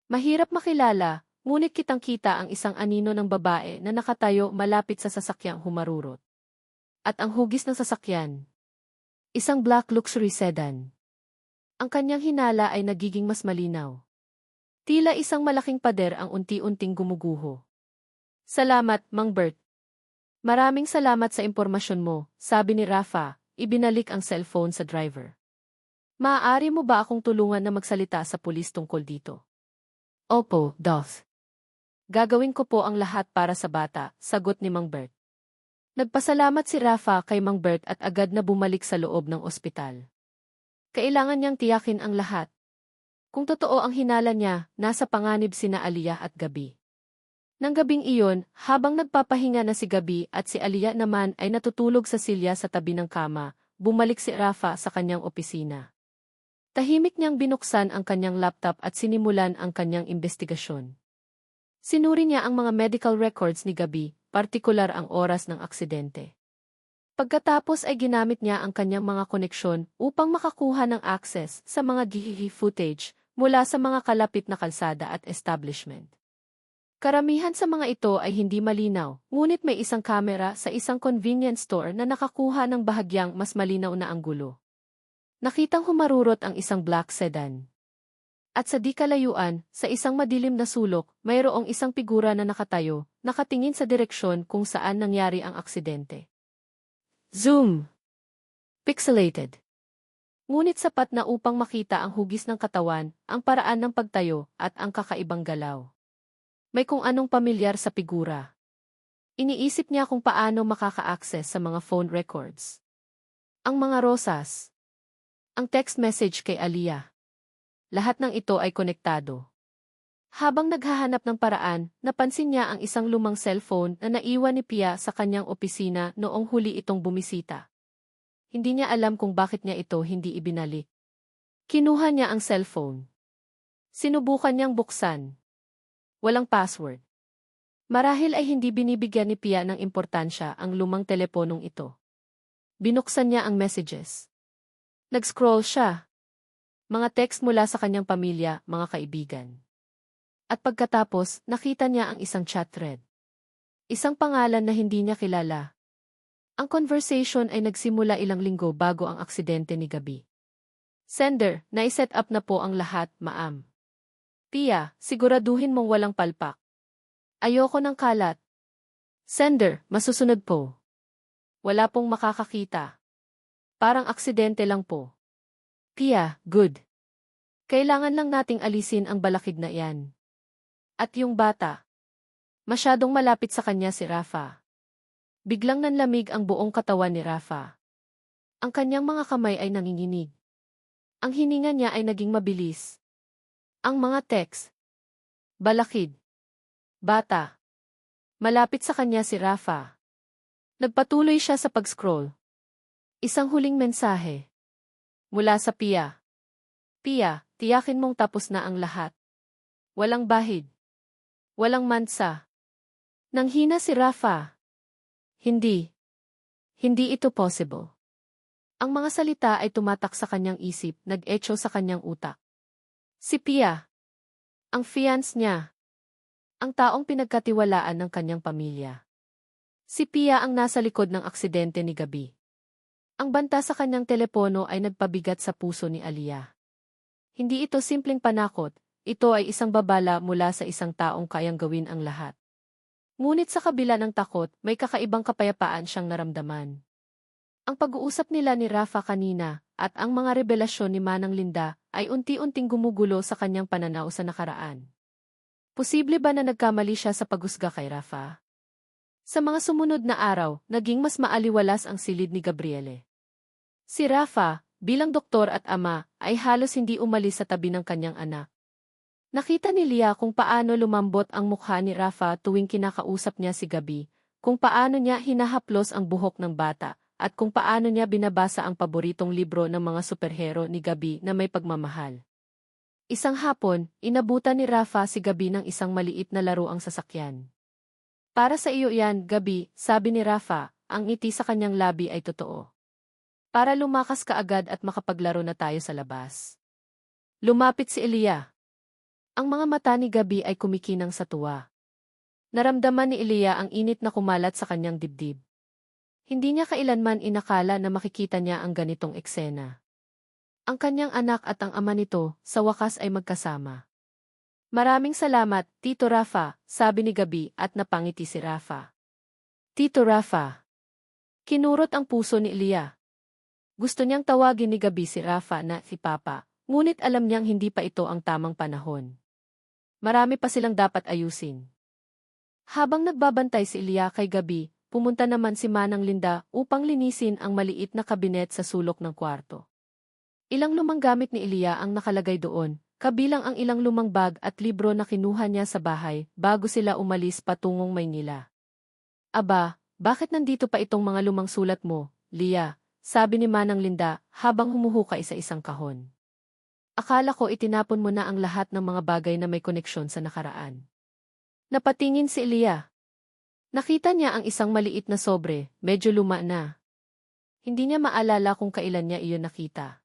Mahirap makilala, ngunit kitang-kita ang isang anino ng babae na nakatayo malapit sa sasakyang humarurot. At ang hugis ng sasakyan. Isang black luxury sedan. Ang kanyang hinala ay nagiging mas malinaw. Tila isang malaking pader ang unti-unting gumuguho. Salamat, Mang Bert. Maraming salamat sa impormasyon mo, sabi ni Rafa, ibinalik ang cellphone sa driver. Maaari mo ba akong tulungan na magsalita sa pulis tungkol dito? Opo, Doth. Gagawin ko po ang lahat para sa bata, sagot ni Mang Bert. Nagpasalamat si Rafa kay Mang Bert at agad na bumalik sa loob ng ospital. Kailangan niyang tiyakin ang lahat. Kung totoo ang hinala niya, nasa panganib sina Aliyah at Gabi. Nang gabing iyon, habang nagpapahinga na si Gabi at si Aliyah naman ay natutulog sa silya sa tabi ng kama, bumalik si Rafa sa kanyang opisina. Tahimik niyang binuksan ang kanyang laptop at sinimulan ang kanyang investigasyon. Sinuri niya ang mga medical records ni Gabi, partikular ang oras ng aksidente. Pagkatapos ay ginamit niya ang kanyang mga koneksyon upang makakuha ng access sa mga GHD footage mula sa mga kalapit na kalsada at establishment. Karamihan sa mga ito ay hindi malinaw, ngunit may isang kamera sa isang convenience store na nakakuha ng bahagyang mas malinaw na anggulo. Nakitang humarurot ang isang black sedan. At sa di kalayuan, sa isang madilim na sulok, mayroong isang figura na nakatayo, nakatingin sa direksyon kung saan nangyari ang aksidente. Zoom! Pixelated. Ngunit sapat na upang makita ang hugis ng katawan, ang paraan ng pagtayo, at ang kakaibang galaw. May kung anong pamilyar sa figura. Iniisip niya kung paano makaka-access sa mga phone records. Ang mga rosas. Ang text message kay Aliyah. Lahat ng ito ay konektado. Habang naghahanap ng paraan, napansin niya ang isang lumang cellphone na naiwan ni Pia sa kanyang opisina noong huli itong bumisita. Hindi niya alam kung bakit niya ito hindi ibinalik. Kinuha niya ang cellphone. Sinubukan niyang buksan. Walang password. Marahil ay hindi binibigyan ni Pia ng importansya ang lumang teleponong ito. Binuksan niya ang messages. Nag-scroll siya. Mga text mula sa kanyang pamilya, mga kaibigan. At pagkatapos, nakita niya ang isang chat thread. Isang pangalan na hindi niya kilala. Ang conversation ay nagsimula ilang linggo bago ang aksidente ni Gabi. Sender, naiset up na po ang lahat, ma'am. Pia, siguraduhin mong walang palpak. Ayoko ng kalat. Sender, masusunod po. Wala pong makakakita. Parang aksidente lang po. Pia, good. Kailangan lang nating alisin ang balakid na iyan. At yung bata. Masyadong malapit sa kanya si Rafa. Biglang nanlamig ang buong katawan ni Rafa. Ang kanyang mga kamay ay nanginginig. Ang hininga niya ay naging mabilis. Ang mga text. Balakid. Bata. Malapit sa kanya si Rafa. Nagpatuloy siya sa pag-scroll. Isang huling mensahe. Mula sa Pia. Pia, tiyakin mong tapos na ang lahat. Walang bahid. Walang mansa. Nanghina si Rafa. Hindi. Hindi ito possible. Ang mga salita ay tumatak sa kanyang isip, nag-echo sa kanyang utak. Si Pia. Ang fiance niya. Ang taong pinagkatiwalaan ng kanyang pamilya. Si Pia ang nasa likod ng aksidente ni Gabi. Ang banta sa kanyang telepono ay nagpabigat sa puso ni Aliyah. Hindi ito simpleng panakot, ito ay isang babala mula sa isang taong kayang gawin ang lahat. Ngunit sa kabila ng takot, may kakaibang kapayapaan siyang naramdaman. Ang pag-uusap nila ni Rafa kanina, at ang mga revelasyon ni Manang Linda, ay unti-unting gumugulo sa kanyang pananaw sa nakaraan. Posible ba na nagkamali siya sa paghusga kay Rafa? Sa mga sumunod na araw, naging mas maaliwalas ang silid ni Gabriele. Si Rafa, bilang doktor at ama, ay halos hindi umalis sa tabi ng kanyang anak. Nakita ni Lia kung paano lumambot ang mukha ni Rafa tuwing kinakausap niya si Gabi, kung paano niya hinahaplos ang buhok ng bata, at kung paano niya binabasa ang paboritong libro ng mga superhero ni Gabi na may pagmamahal. Isang hapon, inabutan ni Rafa si Gabi ng isang maliit na laruang sasakyan. Para sa iyo yan, Gabi, sabi ni Rafa, ang ngiti sa kanyang labi ay totoo. Para lumakas ka agad at makapaglaro na tayo sa labas. Lumapit si Elia. Ang mga mata ni Gabi ay kumikinang sa tuwa. Naramdaman ni Elia ang init na kumalat sa kanyang dibdib. Hindi niya kailanman inakala na makikita niya ang ganitong eksena. Ang kanyang anak at ang ama nito, sa wakas ay magkasama. Maraming salamat, Tito Rafa, sabi ni Gabi at napangiti si Rafa. Tito Rafa. Kinurot ang puso ni Elia. Gusto niyang tawagin ni Gabi si Rafa na si Papa, ngunit alam niyang hindi pa ito ang tamang panahon. Marami pa silang dapat ayusin. Habang nagbabantay si Elia kay Gabi, pumunta naman si Manang Linda upang linisin ang maliit na kabinet sa sulok ng kwarto. Ilang lumang gamit ni Elia ang nakalagay doon, kabilang ang ilang lumang bag at libro na kinuha niya sa bahay bago sila umalis patungong Maynila. Aba, bakit nandito pa itong mga lumang sulat mo, Lia? Sabi ni Manang Linda habang humuhukay sa isang kahon. Akala ko itinapon mo na ang lahat ng mga bagay na may koneksyon sa nakaraan. Napatingin si Elia. Nakita niya ang isang maliit na sobre, medyo luma na. Hindi niya maalala kung kailan niya iyon nakita.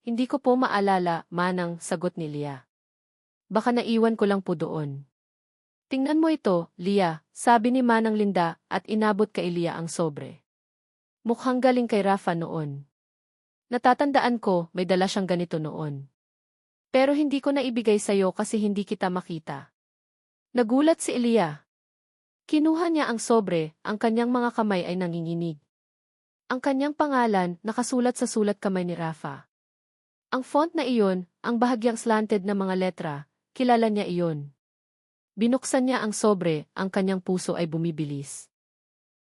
Hindi ko po maalala, Manang, sagot ni Lia. Baka naiwan ko lang po doon. Tingnan mo ito, Lia, sabi ni Manang Linda at inabot kay Lia ang sobre. Mukhang galing kay Rafa noon. Natatandaan ko, may dala siyang ganito noon. Pero hindi ko na ibigay sa'yo kasi hindi kita makita. Nagulat si Elia. Kinuha niya ang sobre, ang kanyang mga kamay ay nanginginig. Ang kanyang pangalan, nakasulat sa sulat kamay ni Rafa. Ang font na iyon, ang bahagyang slanted na mga letra, kilala niya iyon. Binuksan niya ang sobre, ang kanyang puso ay bumibilis.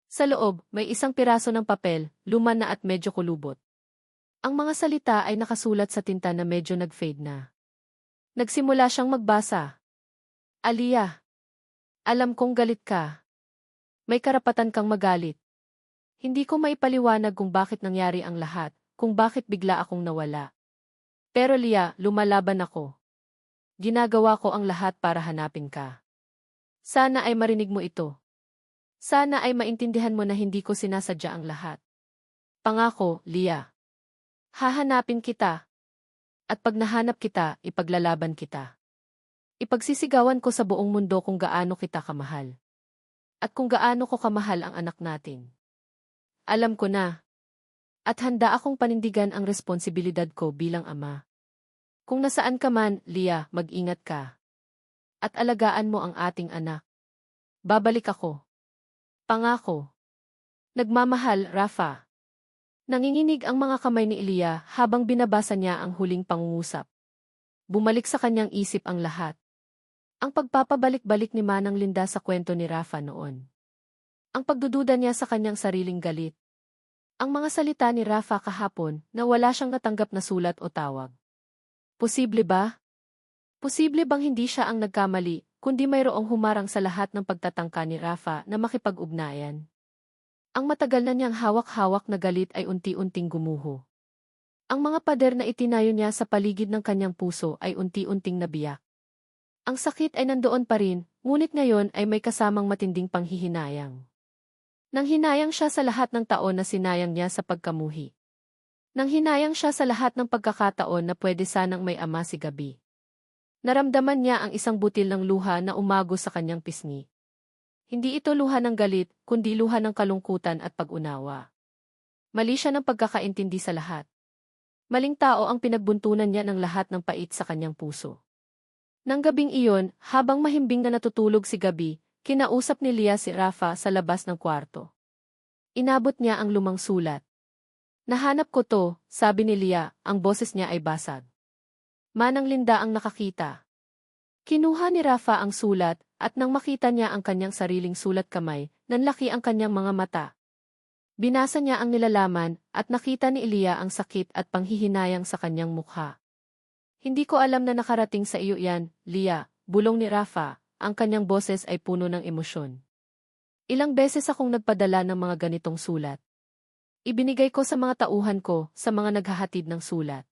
Sa loob, may isang piraso ng papel, luma na at medyo kulubot. Ang mga salita ay nakasulat sa tinta na medyo nag-fade na. Nagsimula siyang magbasa. Aliyah, alam kong galit ka. May karapatan kang magalit. Hindi ko maipaliwanag kung bakit nangyari ang lahat, kung bakit bigla akong nawala. Pero Lia, lumalaban ako. Ginagawa ko ang lahat para hanapin ka. Sana ay marinig mo ito. Sana ay maintindihan mo na hindi ko sinasadya ang lahat. Pangako, Lia. Hahanapin kita. At pag nahanap kita, ipaglalaban kita. Ipagsisigawan ko sa buong mundo kung gaano kita kamahal. At kung gaano ko kamahal ang anak natin. Alam ko na. At handa akong panindigan ang responsibilidad ko bilang ama. Kung nasaan ka man, Leah, mag-ingat ka. At alagaan mo ang ating anak. Babalik ako. Pangako. Nagmamahal, Rafa. Nanginginig ang mga kamay ni Leah habang binabasa niya ang huling pangungusap. Bumalik sa kanyang isip ang lahat. Ang pagpapabalik-balik ni Manang Linda sa kwento ni Rafa noon. Ang pagdududa niya sa kanyang sariling galit. Ang mga salita ni Rafa kahapon na wala siyang natanggap na sulat o tawag. Posible ba? Posible bang hindi siya ang nagkamali, kundi mayroong humarang sa lahat ng pagtatangka ni Rafa na makipag-ugnayan? Ang matagal na niyang hawak-hawak na galit ay unti-unting gumuho. Ang mga pader na itinayo niya sa paligid ng kanyang puso ay unti-unting nabiyak. Ang sakit ay nandoon pa rin, ngunit ngayon ay may kasamang matinding panghihinayang. Nanghinayang siya sa lahat ng taon na sinayang niya sa pagkamuhi. Nanghinayang siya sa lahat ng pagkakataon na pwede sanang may ama si Gabi. Naramdaman niya ang isang butil ng luha na umago sa kanyang pisngi. Hindi ito luha ng galit, kundi luha ng kalungkutan at pag-unawa. Mali siya ng pagkakaintindi sa lahat. Maling tao ang pinagbuntunan niya ng lahat ng pait sa kanyang puso. Nang gabing iyon, habang mahimbing na natutulog si Gabi, kinausap ni Leah si Rafa sa labas ng kwarto. Inabot niya ang lumang sulat. Nahanap ko to, sabi ni Leah, ang boses niya ay basag. Manang Linda ang nakakita. Kinuha ni Rafa ang sulat, at nang makita niya ang kanyang sariling sulat kamay, nanlaki ang kanyang mga mata. Binasa niya ang nilalaman, at nakita ni Leah ang sakit at panghihinayang sa kanyang mukha. Hindi ko alam na nakarating sa iyo yan, Leah, bulong ni Rafa, ang kanyang boses ay puno ng emosyon. Ilang beses akong nagpadala ng mga ganitong sulat. Ibinigay ko sa mga tauhan ko, sa mga naghahatid ng sulat.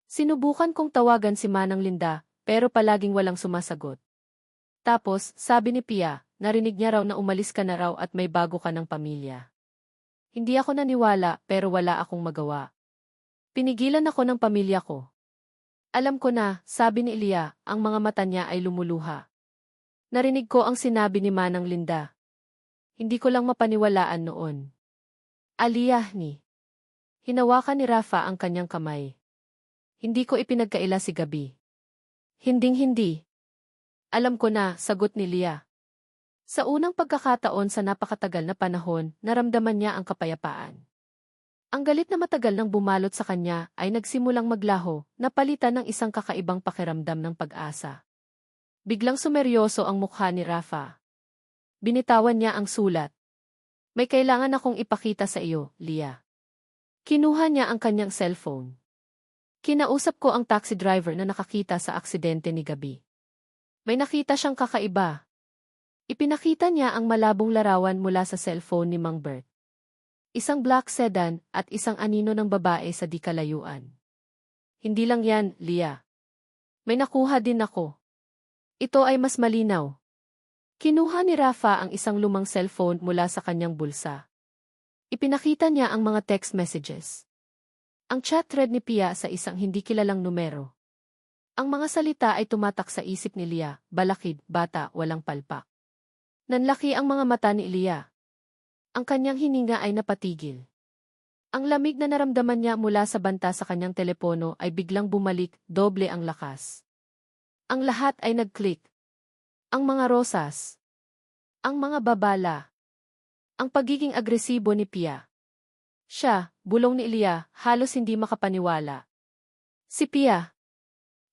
Sinubukan kong tawagan si Manang Linda, pero palaging walang sumasagot. Tapos, sabi ni Pia, narinig niya raw na umalis ka na raw at may bago ka ng pamilya. Hindi ako naniwala, pero wala akong magawa. Pinigilan ako ng pamilya ko. Alam ko na, sabi ni Leah, ang mga mata niya ay lumuluha. Narinig ko ang sinabi ni Manang Linda. Hindi ko lang mapaniwalaan noon. Aliyah ni. Hinawakan ni Rafa ang kanyang kamay. Hindi ko ipinagkaila si Gabi. Hinding-hindi. Alam ko na, sagot ni Leah. Sa unang pagkakataon sa napakatagal na panahon, naramdaman niya ang kapayapaan. Ang galit na matagal nang bumalot sa kanya ay nagsimulang maglaho, napalitan ng isang kakaibang pakiramdam ng pag-asa. Biglang sumeryoso ang mukha ni Rafa. Binitawan niya ang sulat. May kailangan akong ipakita sa iyo, Leah. Kinuha niya ang kanyang cellphone. Kinausap ko ang taxi driver na nakakita sa aksidente ni Gabi. May nakita siyang kakaiba. Ipinakita niya ang malabong larawan mula sa cellphone ni Mang Bert. Isang black sedan at isang anino ng babae sa di kalayuan. Hindi lang yan, Leah. May nakuha din ako. Ito ay mas malinaw. Kinuha ni Rafa ang isang lumang cellphone mula sa kanyang bulsa. Ipinakita niya ang mga text messages. Ang chat thread ni Pia sa isang hindi kilalang numero. Ang mga salita ay tumatak sa isip ni Leah, balakid, bata, walang palpak. Nanlaki ang mga mata ni Leah. Ang kanyang hininga ay napatigil. Ang lamig na naramdaman niya mula sa banta sa kanyang telepono ay biglang bumalik, doble ang lakas. Ang lahat ay nag-click. Ang mga rosas. Ang mga babala. Ang pagiging agresibo ni Pia. Siya, bulong ni Leah, halos hindi makapaniwala. Si Pia.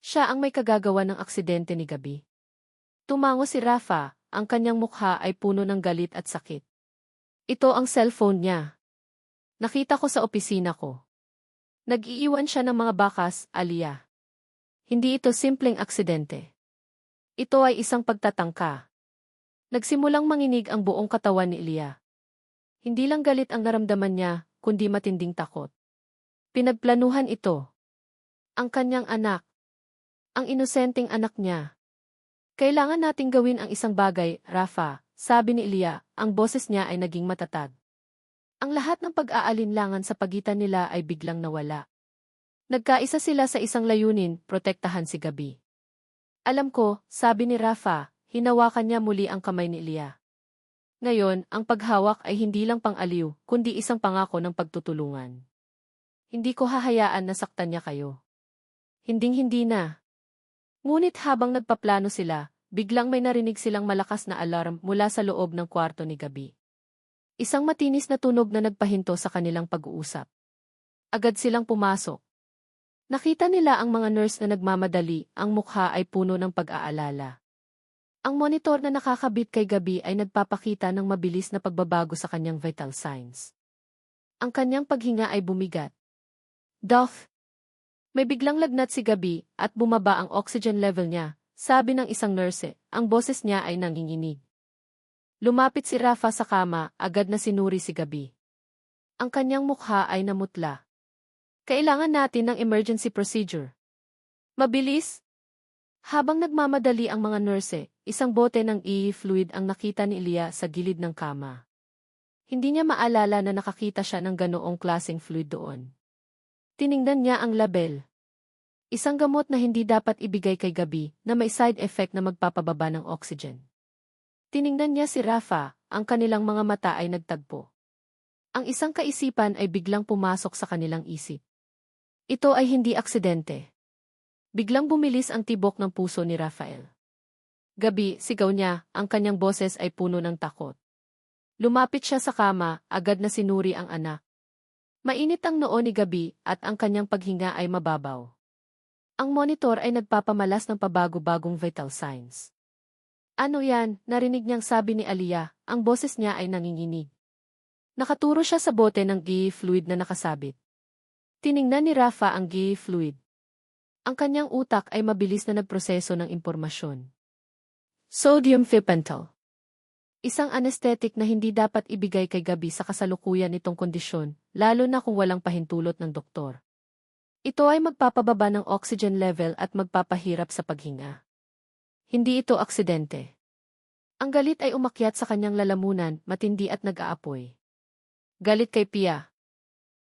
Siya ang may kagagawa ng aksidente ni Gabi. Tumango si Rafa, ang kanyang mukha ay puno ng galit at sakit. Ito ang cellphone niya. Nakita ko sa opisina ko. Nag-iiwan siya ng mga bakas, Aliyah. Hindi ito simpleng aksidente. Ito ay isang pagtatangka. Nagsimulang manginig ang buong katawan ni Leah. Hindi lang galit ang naramdaman niya, kundi matinding takot. Pinagplanuhan ito. Ang kanyang anak. Ang inosenteng anak niya. Kailangan nating gawin ang isang bagay, Rafa, sabi ni Leah, ang boses niya ay naging matatag. Ang lahat ng pag-aalinlangan sa pagitan nila ay biglang nawala. Nagkaisa sila sa isang layunin, protektahan si Gabi. Alam ko, sabi ni Rafa, hinawakan niya muli ang kamay ni Leah. Ngayon, ang paghawak ay hindi lang pang-aliw, kundi isang pangako ng pagtutulungan. Hindi ko hahayaan na saktan niya kayo. Hinding-hindi na. Ngunit habang nagpaplano sila, biglang may narinig silang malakas na alarm mula sa loob ng kwarto ni Gabi. Isang matinis na tunog na nagpahinto sa kanilang pag-uusap. Agad silang pumasok. Nakita nila ang mga nurse na nagmamadali, ang mukha ay puno ng pag-aalala. Ang monitor na nakakabit kay Gabi ay nagpapakita ng mabilis na pagbabago sa kanyang vital signs. Ang kanyang paghinga ay bumigat. Doc, may biglang lagnat si Gabi at bumaba ang oxygen level niya, sabi ng isang nurse, ang boses niya ay nanginginig. Lumapit si Rafa sa kama, agad na sinuri si Gabi. Ang kanyang mukha ay namutla. Kailangan natin ng emergency procedure. Mabilis? Habang nagmamadali ang mga nurse, isang bote ng fluid ang nakita ni Elia sa gilid ng kama. Hindi niya maalala na nakakita siya ng ganoong klaseng fluid doon. Tiningnan niya ang label. Isang gamot na hindi dapat ibigay kay Gabi na may side effect na magpapababa ng oxygen. Tiningnan niya si Rafa, ang kanilang mga mata ay nagtagpo. Ang isang kaisipan ay biglang pumasok sa kanilang isip. Ito ay hindi aksidente. Biglang bumilis ang tibok ng puso ni Rafael. Gabi, sigaw niya, ang kanyang boses ay puno ng takot. Lumapit siya sa kama, agad na sinuri ang anak. Mainit ang noo ni Gabi at ang kanyang paghinga ay mababaw. Ang monitor ay nagpapamalas ng pabago-bagong vital signs. Ano yan? Narinig niyang sabi ni Aliyah, ang boses niya ay nanginginig. Nakaturo siya sa bote ng fluid na nakasabit. Tiningnan ni Rafa ang fluid. Ang kanyang utak ay mabilis na nagproseso ng impormasyon. Sodium thiopental. Isang anesthetic na hindi dapat ibigay kay Gabi sa kasalukuyan nitong kondisyon, lalo na kung walang pahintulot ng doktor. Ito ay magpapababa ng oxygen level at magpapahirap sa paghinga. Hindi ito aksidente. Ang galit ay umakyat sa kanyang lalamunan, matindi at nag-aapoy. Galit kay Pia.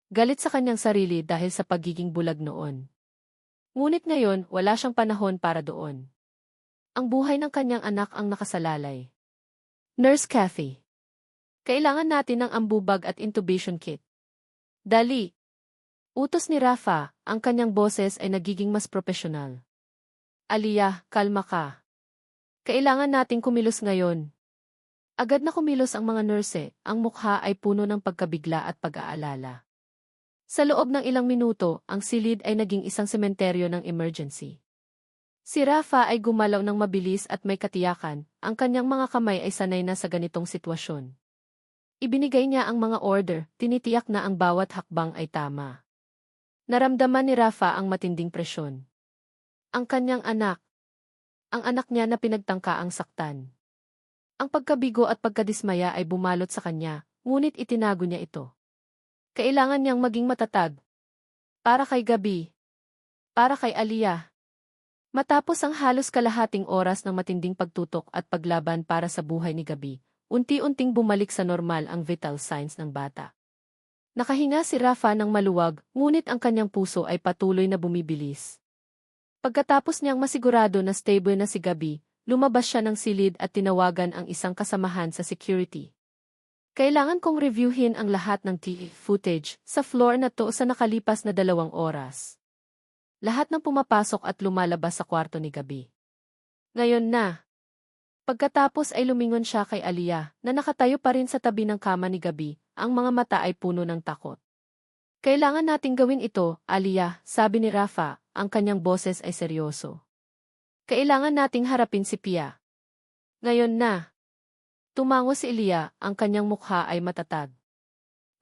Galit sa kanyang sarili dahil sa pagiging bulag noon. Ngunit ngayon, wala siyang panahon para doon. Ang buhay ng kanyang anak ang nakasalalay. Nurse Kathy. Kailangan natin ng ambubag at intubation kit. Dali. Utos ni Rafa, ang kanyang boses ay nagiging mas profesional. Aliyah, kalma ka. Kailangan nating kumilos ngayon. Agad na kumilos ang mga nurse, ang mukha ay puno ng pagkabigla at pag-aalala. Sa loob ng ilang minuto, ang silid ay naging isang sementeryo ng emergency. Si Rafa ay gumalaw ng mabilis at may katiyakan, ang kanyang mga kamay ay sanay na sa ganitong sitwasyon. Ibinigay niya ang mga order, tinitiyak na ang bawat hakbang ay tama. Naramdaman ni Rafa ang matinding presyon. Ang kanyang anak. Ang anak niya na pinagtangka ang saktan. Ang pagkabigo at pagkadismaya ay bumalot sa kanya, ngunit itinago niya ito. Kailangan niyang maging matatag. Para kay Gabi. Para kay Aliyah. Matapos ang halos kalahating oras ng matinding pagtutok at paglaban para sa buhay ni Gabi, unti-unting bumalik sa normal ang vital signs ng bata. Nakahinga si Rafa ng maluwag, ngunit ang kanyang puso ay patuloy na bumibilis. Pagkatapos niyang masigurado na stable na si Gabi, lumabas siya ng silid at tinawagan ang isang kasamahan sa security. Kailangan kong reviewin ang lahat ng footage sa floor na to sa nakalipas na 2 oras. Lahat ng pumapasok at lumalabas sa kwarto ni Gabi. Ngayon na. Pagkatapos ay lumingon siya kay Aliyah na nakatayo pa rin sa tabi ng kama ni Gabi, ang mga mata ay puno ng takot. Kailangan nating gawin ito, Aliyah, sabi ni Rafa, ang kanyang boses ay seryoso. Kailangan nating harapin si Pia. Ngayon na. Tumango si Elia, ang kanyang mukha ay matatag.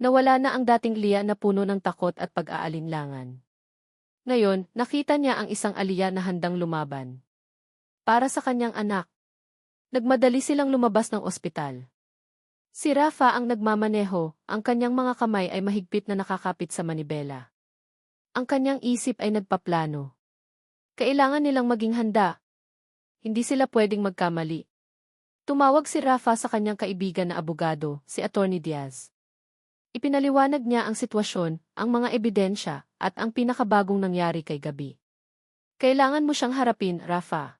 Nawala na ang dating Lia na puno ng takot at pag-aalinlangan. Ngayon, nakita niya ang isang Aliyah na handang lumaban. Para sa kanyang anak. Nagmadali silang lumabas ng ospital. Si Rafa ang nagmamaneho, ang kanyang mga kamay ay mahigpit na nakakapit sa manibela. Ang kanyang isip ay nagpaplano. Kailangan nilang maging handa. Hindi sila pwedeng magkamali. Tumawag si Rafa sa kanyang kaibigan na abogado, si Attorney Diaz. Ipinaliwanag niya ang sitwasyon, ang mga ebidensya, at ang pinakabagong nangyari kay Gabi. Kailangan mo siyang harapin, Rafa.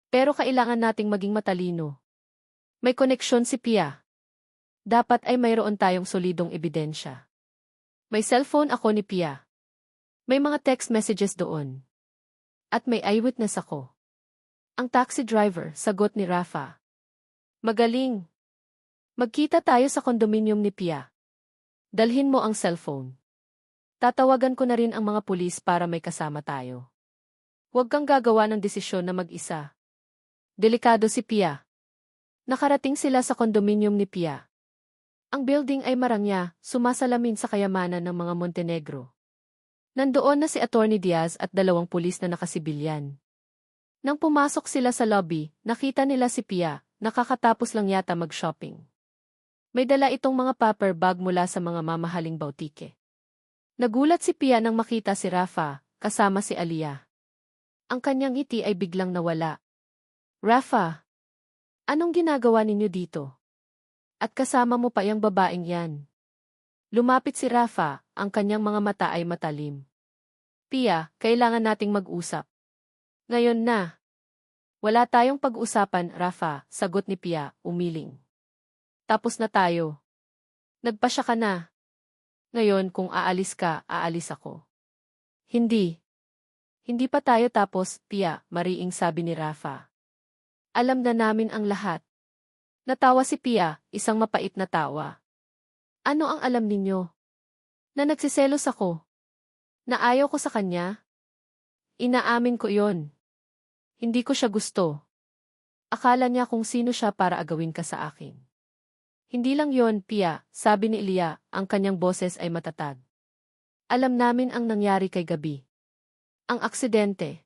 Pero kailangan nating maging matalino. May koneksyon si Pia. Dapat ay mayroon tayong solidong ebidensya. May cellphone ako ni Pia. May mga text messages doon. At may eyewitness ako. Ang taxi driver, sagot ni Rafa. Magaling. Magkita tayo sa kondominium ni Pia. Dalhin mo ang cellphone. Tatawagan ko na rin ang mga pulis para may kasama tayo. Huwag kang gagawa ng desisyon na mag-isa. Delikado si Pia. Nakarating sila sa kondominium ni Pia. Ang building ay marangya, sumasalamin sa kayamanan ng mga Montenegro. Nandoon na si Attorney Diaz at 2 pulis na nakasibilyan. Nang pumasok sila sa lobby, nakita nila si Pia, nakakatapos lang yata mag-shopping. May dala itong mga paper bag mula sa mga mamahaling bautike. Nagulat si Pia nang makita si Rafa, kasama si Aliyah. Ang kanyang ngiti ay biglang nawala. Rafa, anong ginagawa ninyo dito? At kasama mo pa yung babaeng yan. Lumapit si Rafa, ang kanyang mga mata ay matalim. Pia, kailangan nating mag-usap. Ngayon na. Wala tayong pag-usapan, Rafa, sagot ni Pia, umiling. Tapos na tayo. Nagpasya ka na. Ngayon kung aalis ka, aalis ako. Hindi. Hindi pa tayo tapos, Pia, mariing sabi ni Rafa. Alam na namin ang lahat. Natawa si Pia, isang mapait na tawa. Ano ang alam ninyo? Na nagsiselos ako. Na ayaw ko sa kanya? Inaamin ko yon. Hindi ko siya gusto. Akala niya kung sino siya para agawin ka sa akin. Hindi lang yon, Pia, sabi ni Elia, ang kanyang boses ay matatag. Alam namin ang nangyari kay Gabi. Ang aksidente.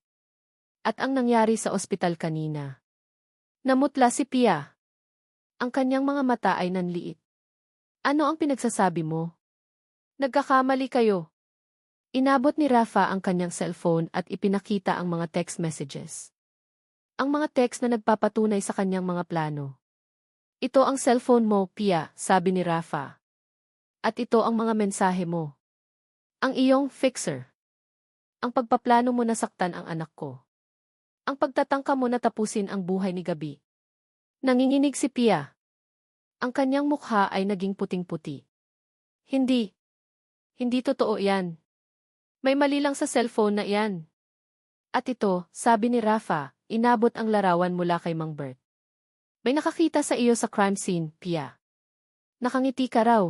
At ang nangyari sa ospital kanina. Namutla si Pia. Ang kanyang mga mata ay nanliit. Ano ang pinagsasabi mo? Nagkakamali kayo. Inabot ni Rafa ang kanyang cellphone at ipinakita ang mga text messages. Ang mga text na nagpapatunay sa kanyang mga plano. Ito ang cellphone mo, Pia, sabi ni Rafa. At ito ang mga mensahe mo. Ang iyong fixer. Ang pagpaplano mo na saktan ang anak ko. Ang pagtatangka mo na tapusin ang buhay ni Gabi. Nanginginig si Pia. Ang kanyang mukha ay naging puting-puti. Hindi. Hindi totoo yan. May mali lang sa cellphone na yan. At ito, sabi ni Rafa, inabot ang larawan mula kay Mang Bert. May nakakita sa iyo sa crime scene, Pia. Nakangiti ka raw.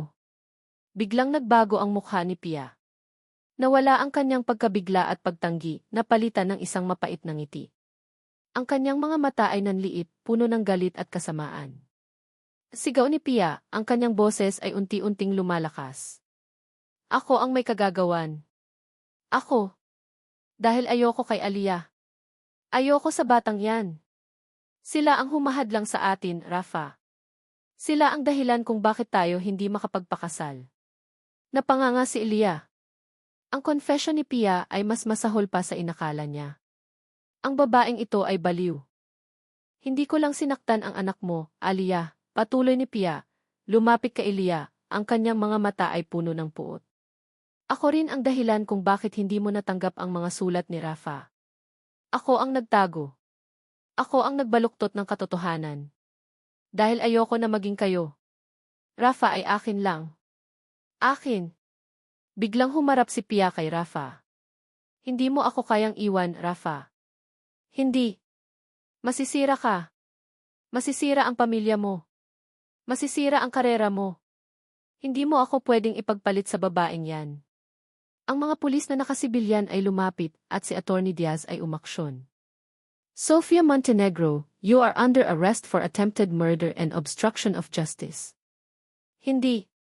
Biglang nagbago ang mukha ni Pia. Nawala ang kanyang pagkabigla at pagtanggi, napalitan ng isang mapait na ngiti. Ang kanyang mga mata ay nanliit, puno ng galit at kasamaan. Sigaw ni Pia, ang kanyang boses ay unti-unting lumalakas. Ako ang may kagagawan. Ako. Dahil ayoko kay Aliyah. Ayoko sa batang yan. Sila ang humahadlang sa atin, Rafa. Sila ang dahilan kung bakit tayo hindi makapagpakasal. Napanganga si Aliyah. Ang confession ni Pia ay mas masahol pa sa inakala niya. Ang babaeng ito ay baliw. Hindi ko lang sinaktan ang anak mo, Aliyah. Patuloy ni Pia, lumapit kay Elia, ang kanyang mga mata ay puno ng puot. Ako rin ang dahilan kung bakit hindi mo natanggap ang mga sulat ni Rafa. Ako ang nagtago. Ako ang nagbaluktot ng katotohanan. Dahil ayoko na maging kayo. Rafa ay akin lang. Akin. Biglang humarap si Pia kay Rafa. Hindi mo ako kayang iwan, Rafa. Hindi. Masisira ka. Masisira ang pamilya mo. Masisira ang karera mo. Hindi mo ako pwedeng ipagpalit sa babaeng yan. Ang mga pulis na nakasibilyan ay lumapit at si Attorney Diaz ay umaksyon. Sofia Montenegro, you are under arrest for attempted murder and obstruction of justice. Hindi.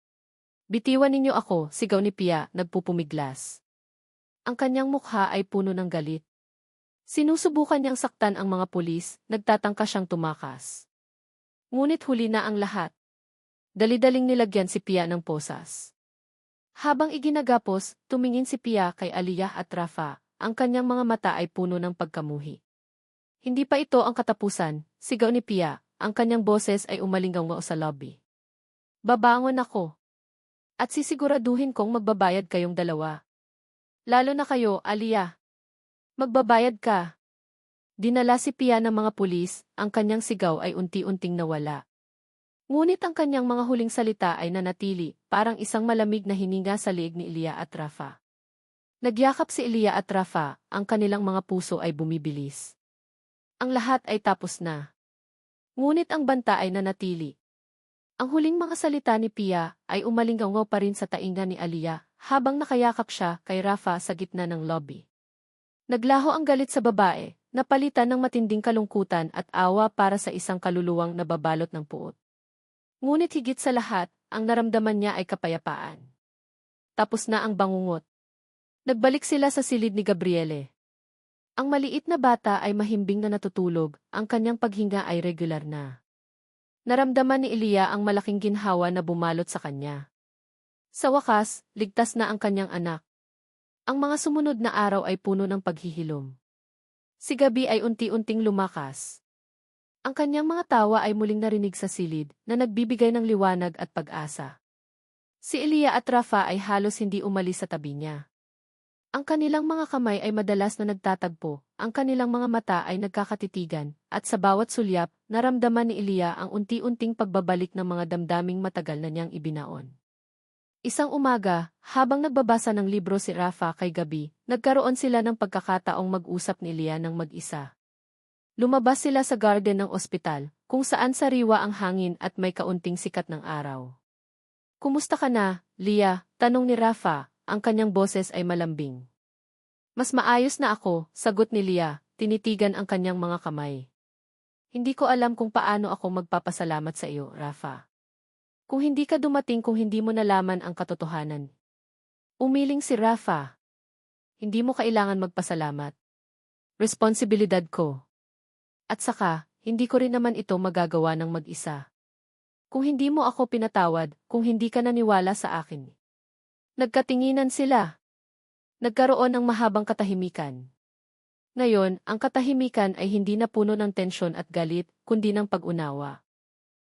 Bitiwan ninyo ako, sigaw ni Pia, nagpupumiglas. Ang kanyang mukha ay puno ng galit. Sinusubukan niyang saktan ang mga pulis, nagtatangka siyang tumakas. Ngunit huli na ang lahat. Dali-daling nilagyan si Pia ng posas. Habang iginagapos, tumingin si Pia kay Aliyah at Rafa, ang kanyang mga mata ay puno ng pagkamuhi. Hindi pa ito ang katapusan, sigaw ni Pia, ang kanyang boses ay umalinggaw sa lobby. Babangon ako. At sisiguraduhin kong magbabayad kayong dalawa. Lalo na kayo, Aliyah. Magbabayad ka. Dinala si Pia ng mga pulis, ang kanyang sigaw ay unti-unting nawala. Ngunit ang kanyang mga huling salita ay nanatili, parang isang malamig na hininga sa liig ni Elia at Rafa. Nagyakap si Elia at Rafa, ang kanilang mga puso ay bumibilis. Ang lahat ay tapos na. Ngunit ang banta ay nanatili. Ang huling mga salita ni Pia ay umalingaw pa rin sa tainga ni Aliyah habang nakayakap siya kay Rafa sa gitna ng lobby. Naglaho ang galit sa babae, napalitan ng matinding kalungkutan at awa para sa isang kaluluwang nababalot ng puot. Ngunit higit sa lahat, ang naramdaman niya ay kapayapaan. Tapos na ang bangungot. Nagbalik sila sa silid ni Gabriele. Ang maliit na bata ay mahimbing na natutulog, ang kanyang paghinga ay regular na. Naramdaman ni Elia ang malaking ginhawa na bumalot sa kanya. Sa wakas, ligtas na ang kanyang anak. Ang mga sumunod na araw ay puno ng paghihilom. Si Gabi ay unti-unting lumakas. Ang kanyang mga tawa ay muling narinig sa silid na nagbibigay ng liwanag at pag-asa. Si Elia at Rafa ay halos hindi umalis sa tabi niya. Ang kanilang mga kamay ay madalas na nagtatagpo, ang kanilang mga mata ay nagkakatitigan, at sa bawat sulyap, naramdaman ni Elia ang unti-unting pagbabalik ng mga damdaming matagal na niyang ibinaon. Isang umaga, habang nagbabasa ng libro si Rafa kay Gabi, nagkaroon sila ng pagkakataong mag-usap ni Elia ng mag-isa. Lumabas sila sa garden ng ospital, kung saan sariwa ang hangin at may kaunting sikat ng araw. "Kumusta ka na, Lia?" tanong ni Rafa. Ang kanyang boses ay malambing. "Mas maayos na ako," sagot ni Lia, tinitigan ang kanyang mga kamay. "Hindi ko alam kung paano ako magpapasalamat sa iyo, Rafa. Kung hindi ka dumating kung hindi mo nalaman ang katotohanan." Umiling si Rafa. "Hindi mo kailangan magpasalamat. Responsibilidad ko. At saka, hindi ko rin naman ito magagawa ng mag-isa. Kung hindi mo ako pinatawad, kung hindi ka naniwala sa akin." Nagkatinginan sila. Nagkaroon ng mahabang katahimikan. Ngayon, ang katahimikan ay hindi na puno ng tensyon at galit, kundi ng pag-unawa.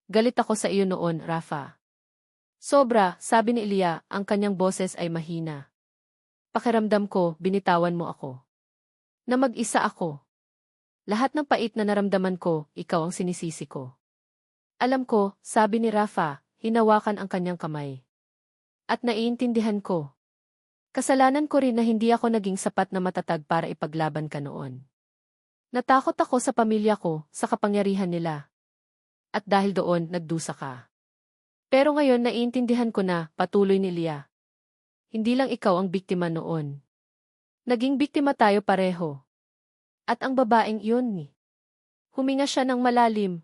"Galit ako sa iyo noon, Rafa." "Sobra," sabi ni Elia, ang kanyang boses ay mahina. "Pakiramdam ko, binitawan mo ako. Na mag-isa ako. Lahat ng pait na naramdaman ko, ikaw ang sinisisi ko." "Alam ko," sabi ni Rafa, hinawakan ang kanyang kamay. "At naiintindihan ko. Kasalanan ko rin na hindi ako naging sapat na matatag para ipaglaban ka noon. Natakot ako sa pamilya ko, sa kapangyarihan nila. At dahil doon, nagdusa ka. Pero ngayon naiintindihan ko na," patuloy ni Lia. "Hindi lang ikaw ang biktima noon. Naging biktima tayo pareho. At ang babaeng iyon huminga siya ng malalim.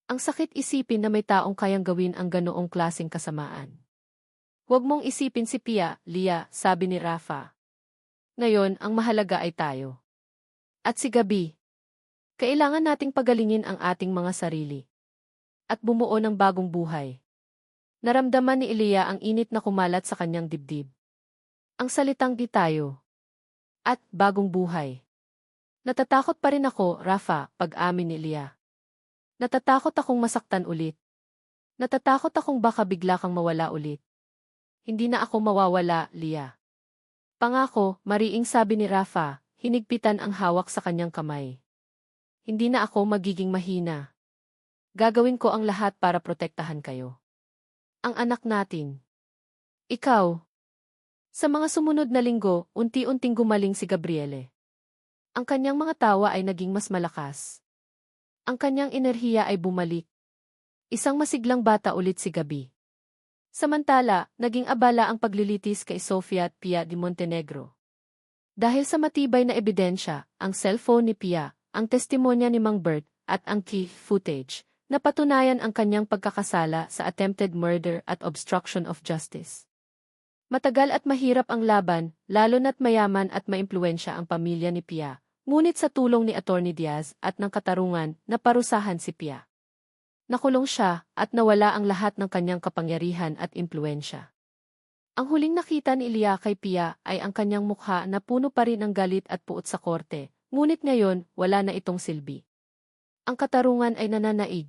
Ang sakit isipin na may taong kayang gawin ang ganoong klaseng kasamaan. Huwag mong isipin si Pia, Lia," sabi ni Rafa. "Ngayon, ang mahalaga ay tayo. At si Gabi. Kailangan nating pagalingin ang ating mga sarili. At bumuo ng bagong buhay." Naramdaman ni Elia ang init na kumalat sa kanyang dibdib. Ang salitang "di tayo" at "bagong buhay." "Natatakot pa rin ako, Rafa," pag-amin ni Elia. "Natatakot akong masaktan ulit. Natatakot akong baka bigla kang mawala ulit." "Hindi na ako mawawala, Lia. Pangako," mariing sabi ni Rafa, hinigpitan ang hawak sa kanyang kamay. "Hindi na ako magiging mahina. Gagawin ko ang lahat para protektahan kayo. Ang anak natin. Ikaw." Sa mga sumunod na linggo, unti-unting gumaling si Gabriele. Ang kanyang mga tawa ay naging mas malakas. Ang kanyang enerhiya ay bumalik. Isang masiglang bata ulit si Gabi. Samantala, naging abala ang paglilitis kay Sofia at Pia de Montenegro. Dahil sa matibay na ebidensya, ang cellphone ni Pia, ang testimonya ni Mang Bert, at ang key footage, napatunayan ang kanyang pagkakasala sa attempted murder at obstruction of justice. Matagal at mahirap ang laban, lalo na't mayaman at maimpluwensya ang pamilya ni Pia, ngunit sa tulong ni Attorney Diaz at ng katarungan, naparusahan si Pia. Nakulong siya at nawala ang lahat ng kanyang kapangyarihan at impluwensya. Ang huling nakita ni Elia kay Pia ay ang kanyang mukha na puno pa rin ng galit at puot sa korte, ngunit ngayon wala na itong silbi. Ang katarungan ay nananaig.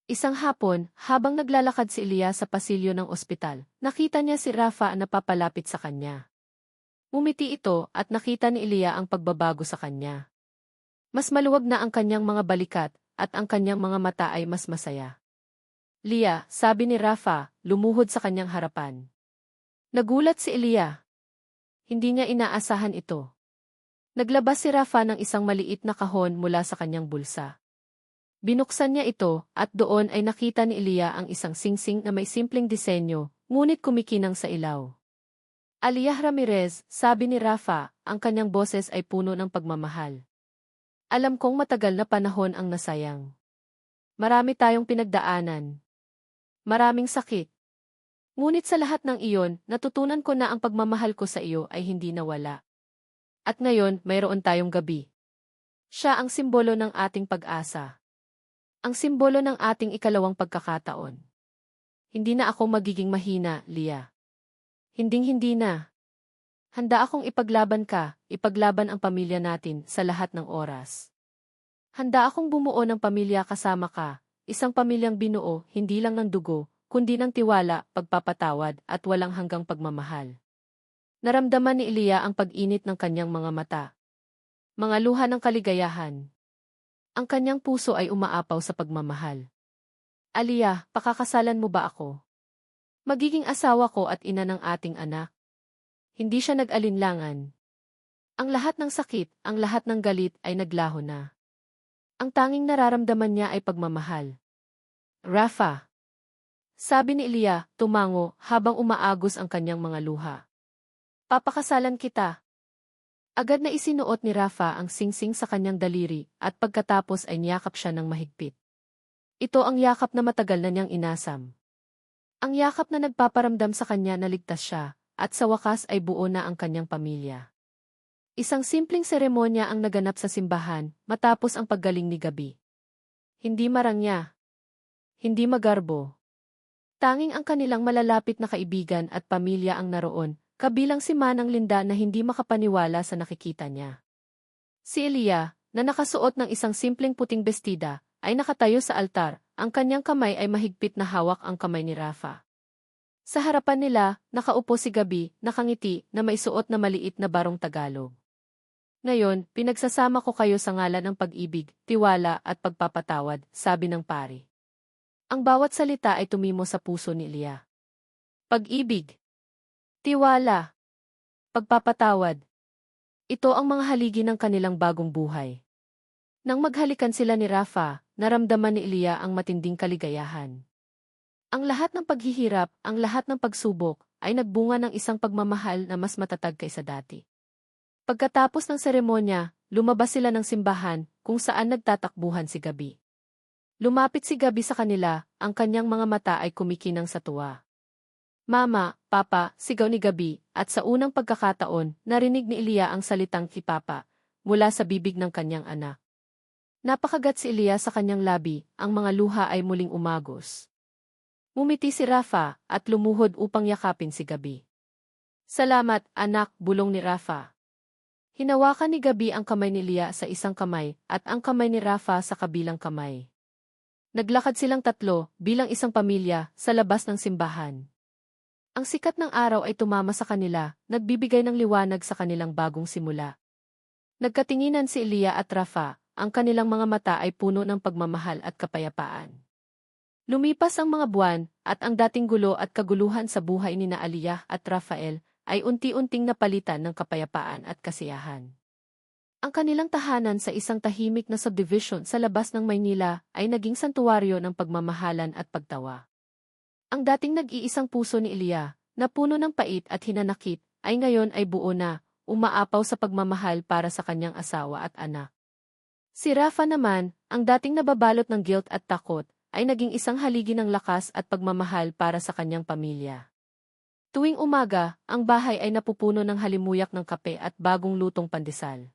Isang hapon, habang naglalakad si Elia sa pasilyo ng ospital, nakita niya si Rafa na papalapit sa kanya. Ngumiti ito at nakita ni Elia ang pagbabago sa kanya. Mas maluwag na ang kanyang mga balikat, at ang kanyang mga mata ay mas masaya. Lia, sabi ni Rafa, lumuhod sa kanyang harapan. Nagulat si Elia. Hindi niya inaasahan ito. Naglabas si Rafa ng isang maliit na kahon mula sa kanyang bulsa. Binuksan niya ito at doon ay nakita ni Elia ang isang singsing na may simpleng disenyo, ngunit kumikinang sa ilaw. Aliyah Ramirez, sabi ni Rafa, ang kanyang boses ay puno ng pagmamahal. Alam kong matagal na panahon ang nasayang. Marami tayong pinagdaanan. Maraming sakit. Ngunit sa lahat ng iyon, natutunan ko na ang pagmamahal ko sa iyo ay hindi nawala. At ngayon, mayroon tayong gabi. Siya ang simbolo ng ating pag-asa. Ang simbolo ng ating ikalawang pagkakataon. Hindi na ako magiging mahina, Lia. Hinding-hindi na. Handa akong ipaglaban ka, ipaglaban ang pamilya natin sa lahat ng oras. Handa akong bumuo ng pamilya kasama ka, isang pamilyang binuo, hindi lang ng dugo, kundi ng tiwala, pagpapatawad, at walang hanggang pagmamahal. Naramdaman ni Elia ang pag-init ng kanyang mga mata. Mga luha ng kaligayahan. Ang kanyang puso ay umaapaw sa pagmamahal. Aliyah, pakakasalan mo ba ako? Magiging asawa ko at ina ng ating anak. Hindi siya nag-alinlangan. Ang lahat ng sakit, ang lahat ng galit ay naglaho na. Ang tanging nararamdaman niya ay pagmamahal. Rafa. Sabi ni Elia, tumango habang umaagos ang kanyang mga luha. Papakasalan kita. Agad na isinuot ni Rafa ang singsing sa kanyang daliri at pagkatapos ay niyakap siya ng mahigpit. Ito ang yakap na matagal na niyang inasam. Ang yakap na nagpaparamdam sa kanya na ligtas siya at sa wakas ay buo na ang kanyang pamilya. Isang simpleng seremonya ang naganap sa simbahan matapos ang paggaling ni Gabi. Hindi marangya. Hindi magarbo. Tanging ang kanilang malalapit na kaibigan at pamilya ang naroon, kabilang si Manang Linda na hindi makapaniwala sa nakikita niya. Si Elia, na nakasuot ng isang simpleng puting bestida, ay nakatayo sa altar, ang kanyang kamay ay mahigpit na hawak ang kamay ni Rafa. Sa harapan nila, nakaupo si Gabi, nakangiti, na may suot na maliit na barong Tagalog. Ngayon, pinagsasama ko kayo sa ngalan ng pag-ibig, tiwala at pagpapatawad, sabi ng pari. Ang bawat salita ay tumimo sa puso ni Elia. Pag-ibig, tiwala, pagpapatawad. Ito ang mga haligi ng kanilang bagong buhay. Nang maghalikan sila ni Rafa, naramdaman ni Elia ang matinding kaligayahan. Ang lahat ng paghihirap, ang lahat ng pagsubok, ay nagbunga ng isang pagmamahal na mas matatag kaysa dati. Pagkatapos ng seremonya, lumabas sila ng simbahan, kung saan nagtatakbuhan si Gabi. Lumapit si Gabi sa kanila, ang kanyang mga mata ay kumikinang sa tuwa. Mama, Papa, sigaw ni Gabi, at sa unang pagkakataon, narinig ni Elia ang salitang si Papa, mula sa bibig ng kanyang anak. Napakagat si Elia sa kanyang labi, ang mga luha ay muling umagos. Ngumiti si Rafa, at lumuhod upang yakapin si Gabi. Salamat, anak, bulong ni Rafa. Hinawakan ni Gabi ang kamay ni Elia sa isang kamay, at ang kamay ni Rafa sa kabilang kamay. Naglakad silang tatlo, bilang isang pamilya, sa labas ng simbahan. Ang sikat ng araw ay tumama sa kanila, nagbibigay ng liwanag sa kanilang bagong simula. Nagkatinginan si Elia at Rafa, ang kanilang mga mata ay puno ng pagmamahal at kapayapaan. Lumipas ang mga buwan, at ang dating gulo at kaguluhan sa buhay ni Aliyah at Rafael ay unti-unting napalitan ng kapayapaan at kasiyahan. Ang kanilang tahanan sa isang tahimik na subdivision sa labas ng Maynila ay naging santuwaryo ng pagmamahalan at pagtawa. Ang dating nag-iisang puso ni Elia, na puno ng pait at hinanakit, ay ngayon ay buo na, umaapaw sa pagmamahal para sa kanyang asawa at anak. Si Rafa naman, ang dating nababalot ng guilt at takot, ay naging isang haligi ng lakas at pagmamahal para sa kanyang pamilya. Tuwing umaga, ang bahay ay napupuno ng halimuyak ng kape at bagong lutong pandesal.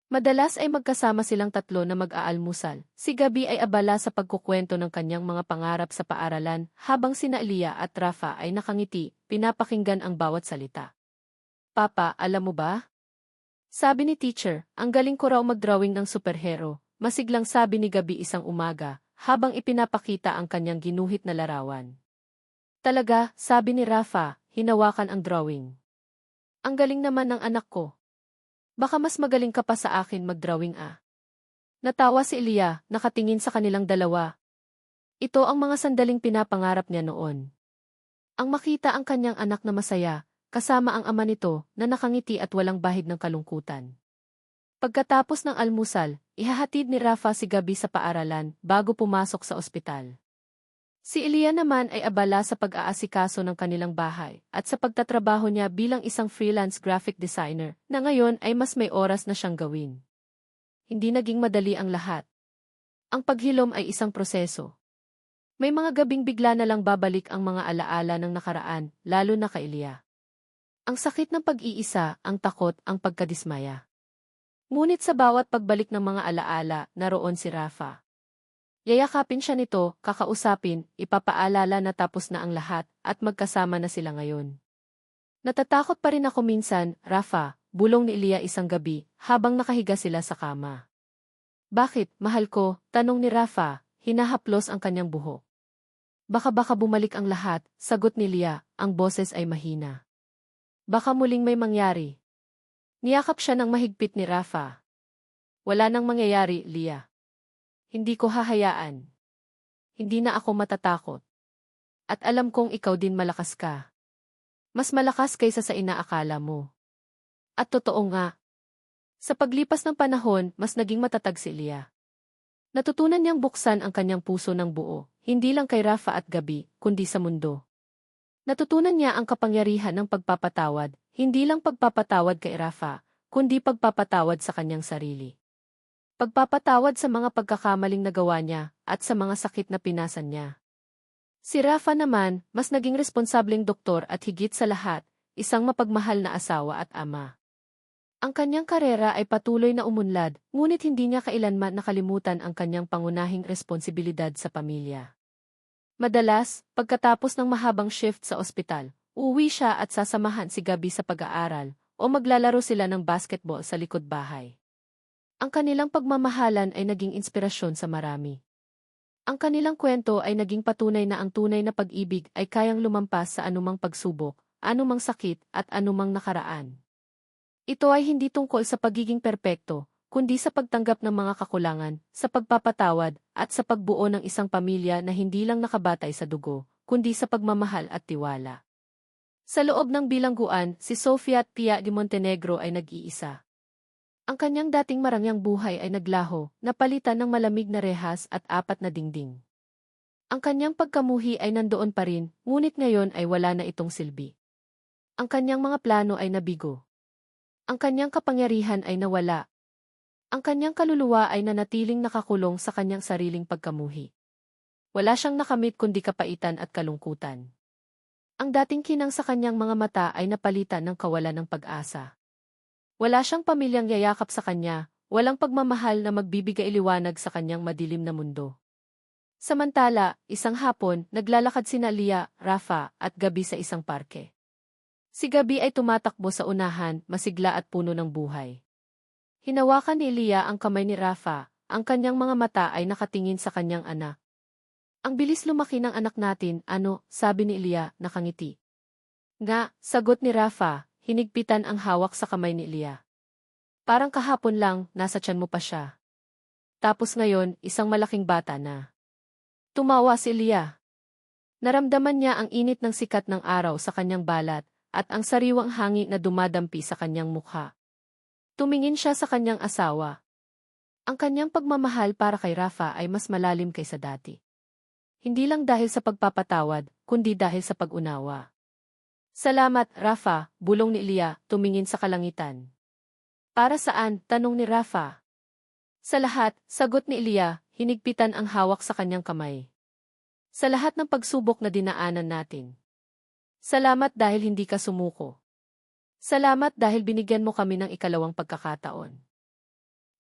Madalas ay magkasama silang tatlo na mag-aalmusal. Si Gabi ay abala sa pagkukwento ng kanyang mga pangarap sa paaralan, habang sina Elia at Rafa ay nakangiti, pinapakinggan ang bawat salita. Papa, alam mo ba? Sabi ni teacher, ang galing ko raw mag-drawing ng superhero, masiglang sabi ni Gabi isang umaga, habang ipinapakita ang kanyang ginuhit na larawan. Talaga, sabi ni Rafa, hinawakan ang drawing. Ang galing naman ng anak ko. Baka mas magaling ka pa sa akin mag-drawing ah. Natawa si Elia, nakatingin sa kanilang dalawa. Ito ang mga sandaling pinapangarap niya noon. Ang makita ang kanyang anak na masaya, kasama ang ama nito na nakangiti at walang bahid ng kalungkutan. Pagkatapos ng almusal, ihahatid ni Rafa si Gabi sa paaralan bago pumasok sa ospital. Si Elia naman ay abala sa pag-aasikaso ng kanilang bahay at sa pagtatrabaho niya bilang isang freelance graphic designer na ngayon ay mas may oras na siyang gawin. Hindi naging madali ang lahat. Ang paghilom ay isang proseso. May mga gabing bigla na lang babalik ang mga alaala ng nakaraan, lalo na kay Elia. Ang sakit ng pag-iisa, ang takot, ang pagkadismaya. Ngunit sa bawat pagbalik ng mga alaala, naroon si Rafa. Yayakapin siya nito, kakausapin, ipapaalala na tapos na ang lahat, at magkasama na sila ngayon. Natatakot pa rin ako minsan, Rafa, bulong ni Elia isang gabi, habang nakahiga sila sa kama. Bakit, mahal ko? Tanong ni Rafa, hinahaplos ang kanyang buhok. Baka bumalik ang lahat, sagot ni Elia, ang boses ay mahina. Baka muling may mangyari. Niyakap siya ng mahigpit ni Rafa. Wala nang mangyayari, Elia. Hindi ko hahayaan. Hindi na ako matatakot. At alam kong ikaw din malakas ka. Mas malakas kaysa sa inaakala mo. At totoo nga. Sa paglipas ng panahon, mas naging matatag si Elia. Natutunan niyang buksan ang kanyang puso ng buo, hindi lang kay Rafa at Gabi, kundi sa mundo. Natutunan niya ang kapangyarihan ng pagpapatawad, hindi lang pagpapatawad kay Rafa, kundi pagpapatawad sa kanyang sarili. Pagpapatawad sa mga pagkakamaling nagawa niya at sa mga sakit na pinasan niya. Si Rafa naman, mas naging responsableng doktor at higit sa lahat, isang mapagmahal na asawa at ama. Ang kanyang karera ay patuloy na umunlad, ngunit hindi niya kailanman nakalimutan ang kanyang pangunahing responsibilidad sa pamilya. Madalas, pagkatapos ng mahabang shift sa ospital, uuwi siya at sasamahan si Gabi sa pag-aaral o maglalaro sila ng basketball sa likod bahay. Ang kanilang pagmamahalan ay naging inspirasyon sa marami. Ang kanilang kwento ay naging patunay na ang tunay na pag-ibig ay kayang lumampas sa anumang pagsubok, anumang sakit at anumang nakaraan. Ito ay hindi tungkol sa pagiging perpekto, kundi sa pagtanggap ng mga kakulangan, sa pagpapatawad, at sa pagbuo ng isang pamilya na hindi lang nakabatay sa dugo, kundi sa pagmamahal at tiwala. Sa loob ng bilangguan, si Sofia at Pia de Montenegro ay nag-iisa. Ang kanyang dating marangyang buhay ay naglaho, napalitan ng malamig na rehas at 4 na dingding. Ang kanyang pagkamuhi ay nandoon pa rin, ngunit ngayon ay wala na itong silbi. Ang kanyang mga plano ay nabigo. Ang kanyang kapangyarihan ay nawala. Ang kanyang kaluluwa ay nanatiling nakakulong sa kanyang sariling pagkamuhi. Wala siyang nakamit kundi kapaitan at kalungkutan. Ang dating kinang sa kanyang mga mata ay napalitan ng kawalan ng pag-asa. Wala siyang pamilyang yayakap sa kanya, walang pagmamahal na magbibigay liwanag sa kanyang madilim na mundo. Samantala, isang hapon, naglalakad sina Elia, Rafa, at Gabi sa isang parke. Si Gabi ay tumatakbo sa unahan, masigla at puno ng buhay. Hinawakan ni Elia ang kamay ni Rafa, ang kanyang mga mata ay nakatingin sa kanyang anak. Ang bilis lumaki ng anak natin, ano, sabi ni Elia, nakangiti. Nga, sagot ni Rafa, hinigpitan ang hawak sa kamay ni Elia. Parang kahapon lang, nasa tiyan mo pa siya. Tapos ngayon, isang malaking bata na. Tumawa si Elia. Naramdaman niya ang init ng sikat ng araw sa kanyang balat, at ang sariwang hangin na dumadampi sa kanyang mukha. Tumingin siya sa kanyang asawa. Ang kanyang pagmamahal para kay Rafa ay mas malalim kaysa dati. Hindi lang dahil sa pagpapatawad, kundi dahil sa pag-unawa. Salamat, Rafa, bulong ni Elia, tumingin sa kalangitan. Para saan? Tanong ni Rafa. Sa lahat, sagot ni Elia, hinigpitan ang hawak sa kanyang kamay. Sa lahat ng pagsubok na dinaanan natin. Salamat dahil hindi ka sumuko. Salamat dahil binigyan mo kami ng ikalawang pagkakataon.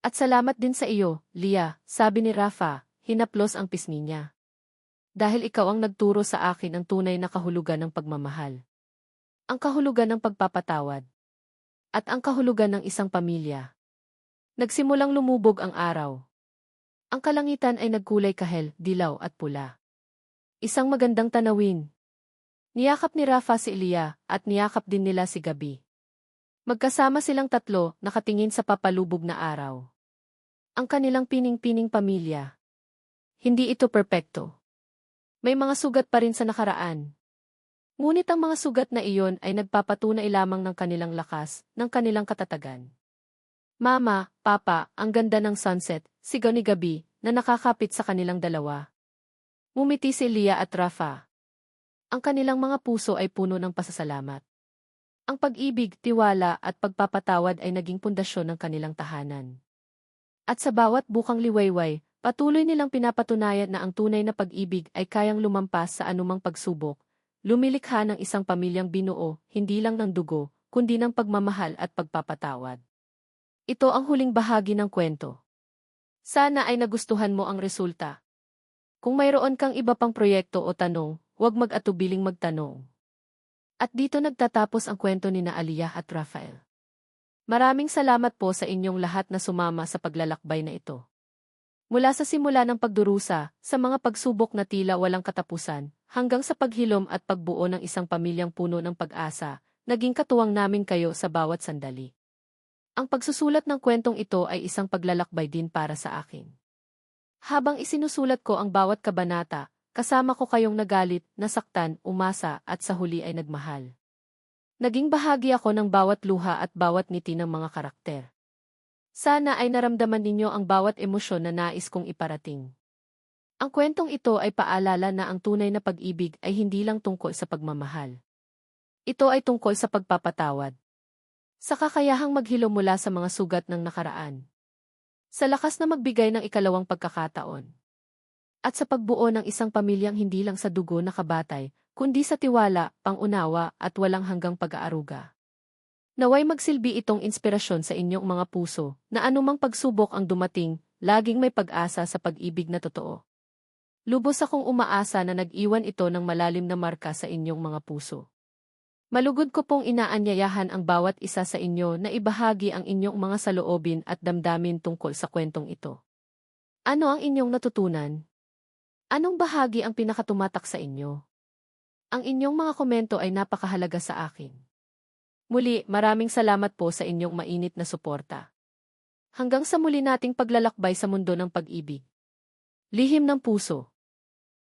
At salamat din sa iyo, Lia, sabi ni Rafa, hinaplos ang pisngi niya. Dahil ikaw ang nagturo sa akin ang tunay na kahulugan ng pagmamahal. Ang kahulugan ng pagpapatawad. At ang kahulugan ng isang pamilya. Nagsimulang lumubog ang araw. Ang kalangitan ay nagkulay kahel, dilaw at pula. Isang magandang tanawin. Niyakap ni Rafa si Elia at niyakap din nila si Gabi. Magkasama silang tatlo, nakatingin sa papalubog na araw. Ang kanilang pining-pining pamilya. Hindi ito perpekto. May mga sugat pa rin sa nakaraan. Ngunit ang mga sugat na iyon ay nagpapatunay lamang ng kanilang lakas, ng kanilang katatagan. Mama, Papa, ang ganda ng sunset, sigaw ni Gabi, na nakakapit sa kanilang dalawa. Ngumiti si Leah at Rafa. Ang kanilang mga puso ay puno ng pasasalamat. Ang pag-ibig, tiwala at pagpapatawad ay naging pundasyon ng kanilang tahanan. At sa bawat bukang liwayway, patuloy nilang pinapatunayan na ang tunay na pag-ibig ay kayang lumampas sa anumang pagsubok, lumilikha ng isang pamilyang binuo, hindi lang ng dugo, kundi ng pagmamahal at pagpapatawad. Ito ang huling bahagi ng kwento. Sana ay nagustuhan mo ang resulta. Kung mayroon kang iba pang proyekto o tanong, huwag mag-atubiling magtanong. At dito nagtatapos ang kwento ni Aliyah at Rafael. Maraming salamat po sa inyong lahat na sumama sa paglalakbay na ito. Mula sa simula ng pagdurusa, sa mga pagsubok na tila walang katapusan, hanggang sa paghilom at pagbuo ng isang pamilyang puno ng pag-asa, naging katuwang namin kayo sa bawat sandali. Ang pagsusulat ng kwentong ito ay isang paglalakbay din para sa akin. Habang isinusulat ko ang bawat kabanata, kasama ko kayong nagalit, nasaktan, umasa at sa huli ay nagmahal. Naging bahagi ako ng bawat luha at bawat ngiti ng mga karakter. Sana ay naramdaman ninyo ang bawat emosyon na nais kong iparating. Ang kwentong ito ay paalala na ang tunay na pag-ibig ay hindi lang tungkol sa pagmamahal. Ito ay tungkol sa pagpapatawad. Sa kakayahang maghilom mula sa mga sugat ng nakaraan. Sa lakas na magbigay ng ikalawang pagkakataon. At sa pagbuo ng isang pamilyang hindi lang sa dugo na kabatay, kundi sa tiwala, pangunawa at walang hanggang pag-aaruga. Naway magsilbi itong inspirasyon sa inyong mga puso, na anumang pagsubok ang dumating, laging may pag-asa sa pag-ibig na totoo. Lubos akong umaasa na nag-iwan ito ng malalim na marka sa inyong mga puso. Malugod ko pong inaanyayahan ang bawat isa sa inyo na ibahagi ang inyong mga saloobin at damdamin tungkol sa kwentong ito. Ano ang inyong natutunan? Anong bahagi ang pinakatumatak sa inyo? Ang inyong mga komento ay napakahalaga sa akin. Muli, maraming salamat po sa inyong mainit na suporta. Hanggang sa muli nating paglalakbay sa mundo ng pag-ibig. Lihim ng puso.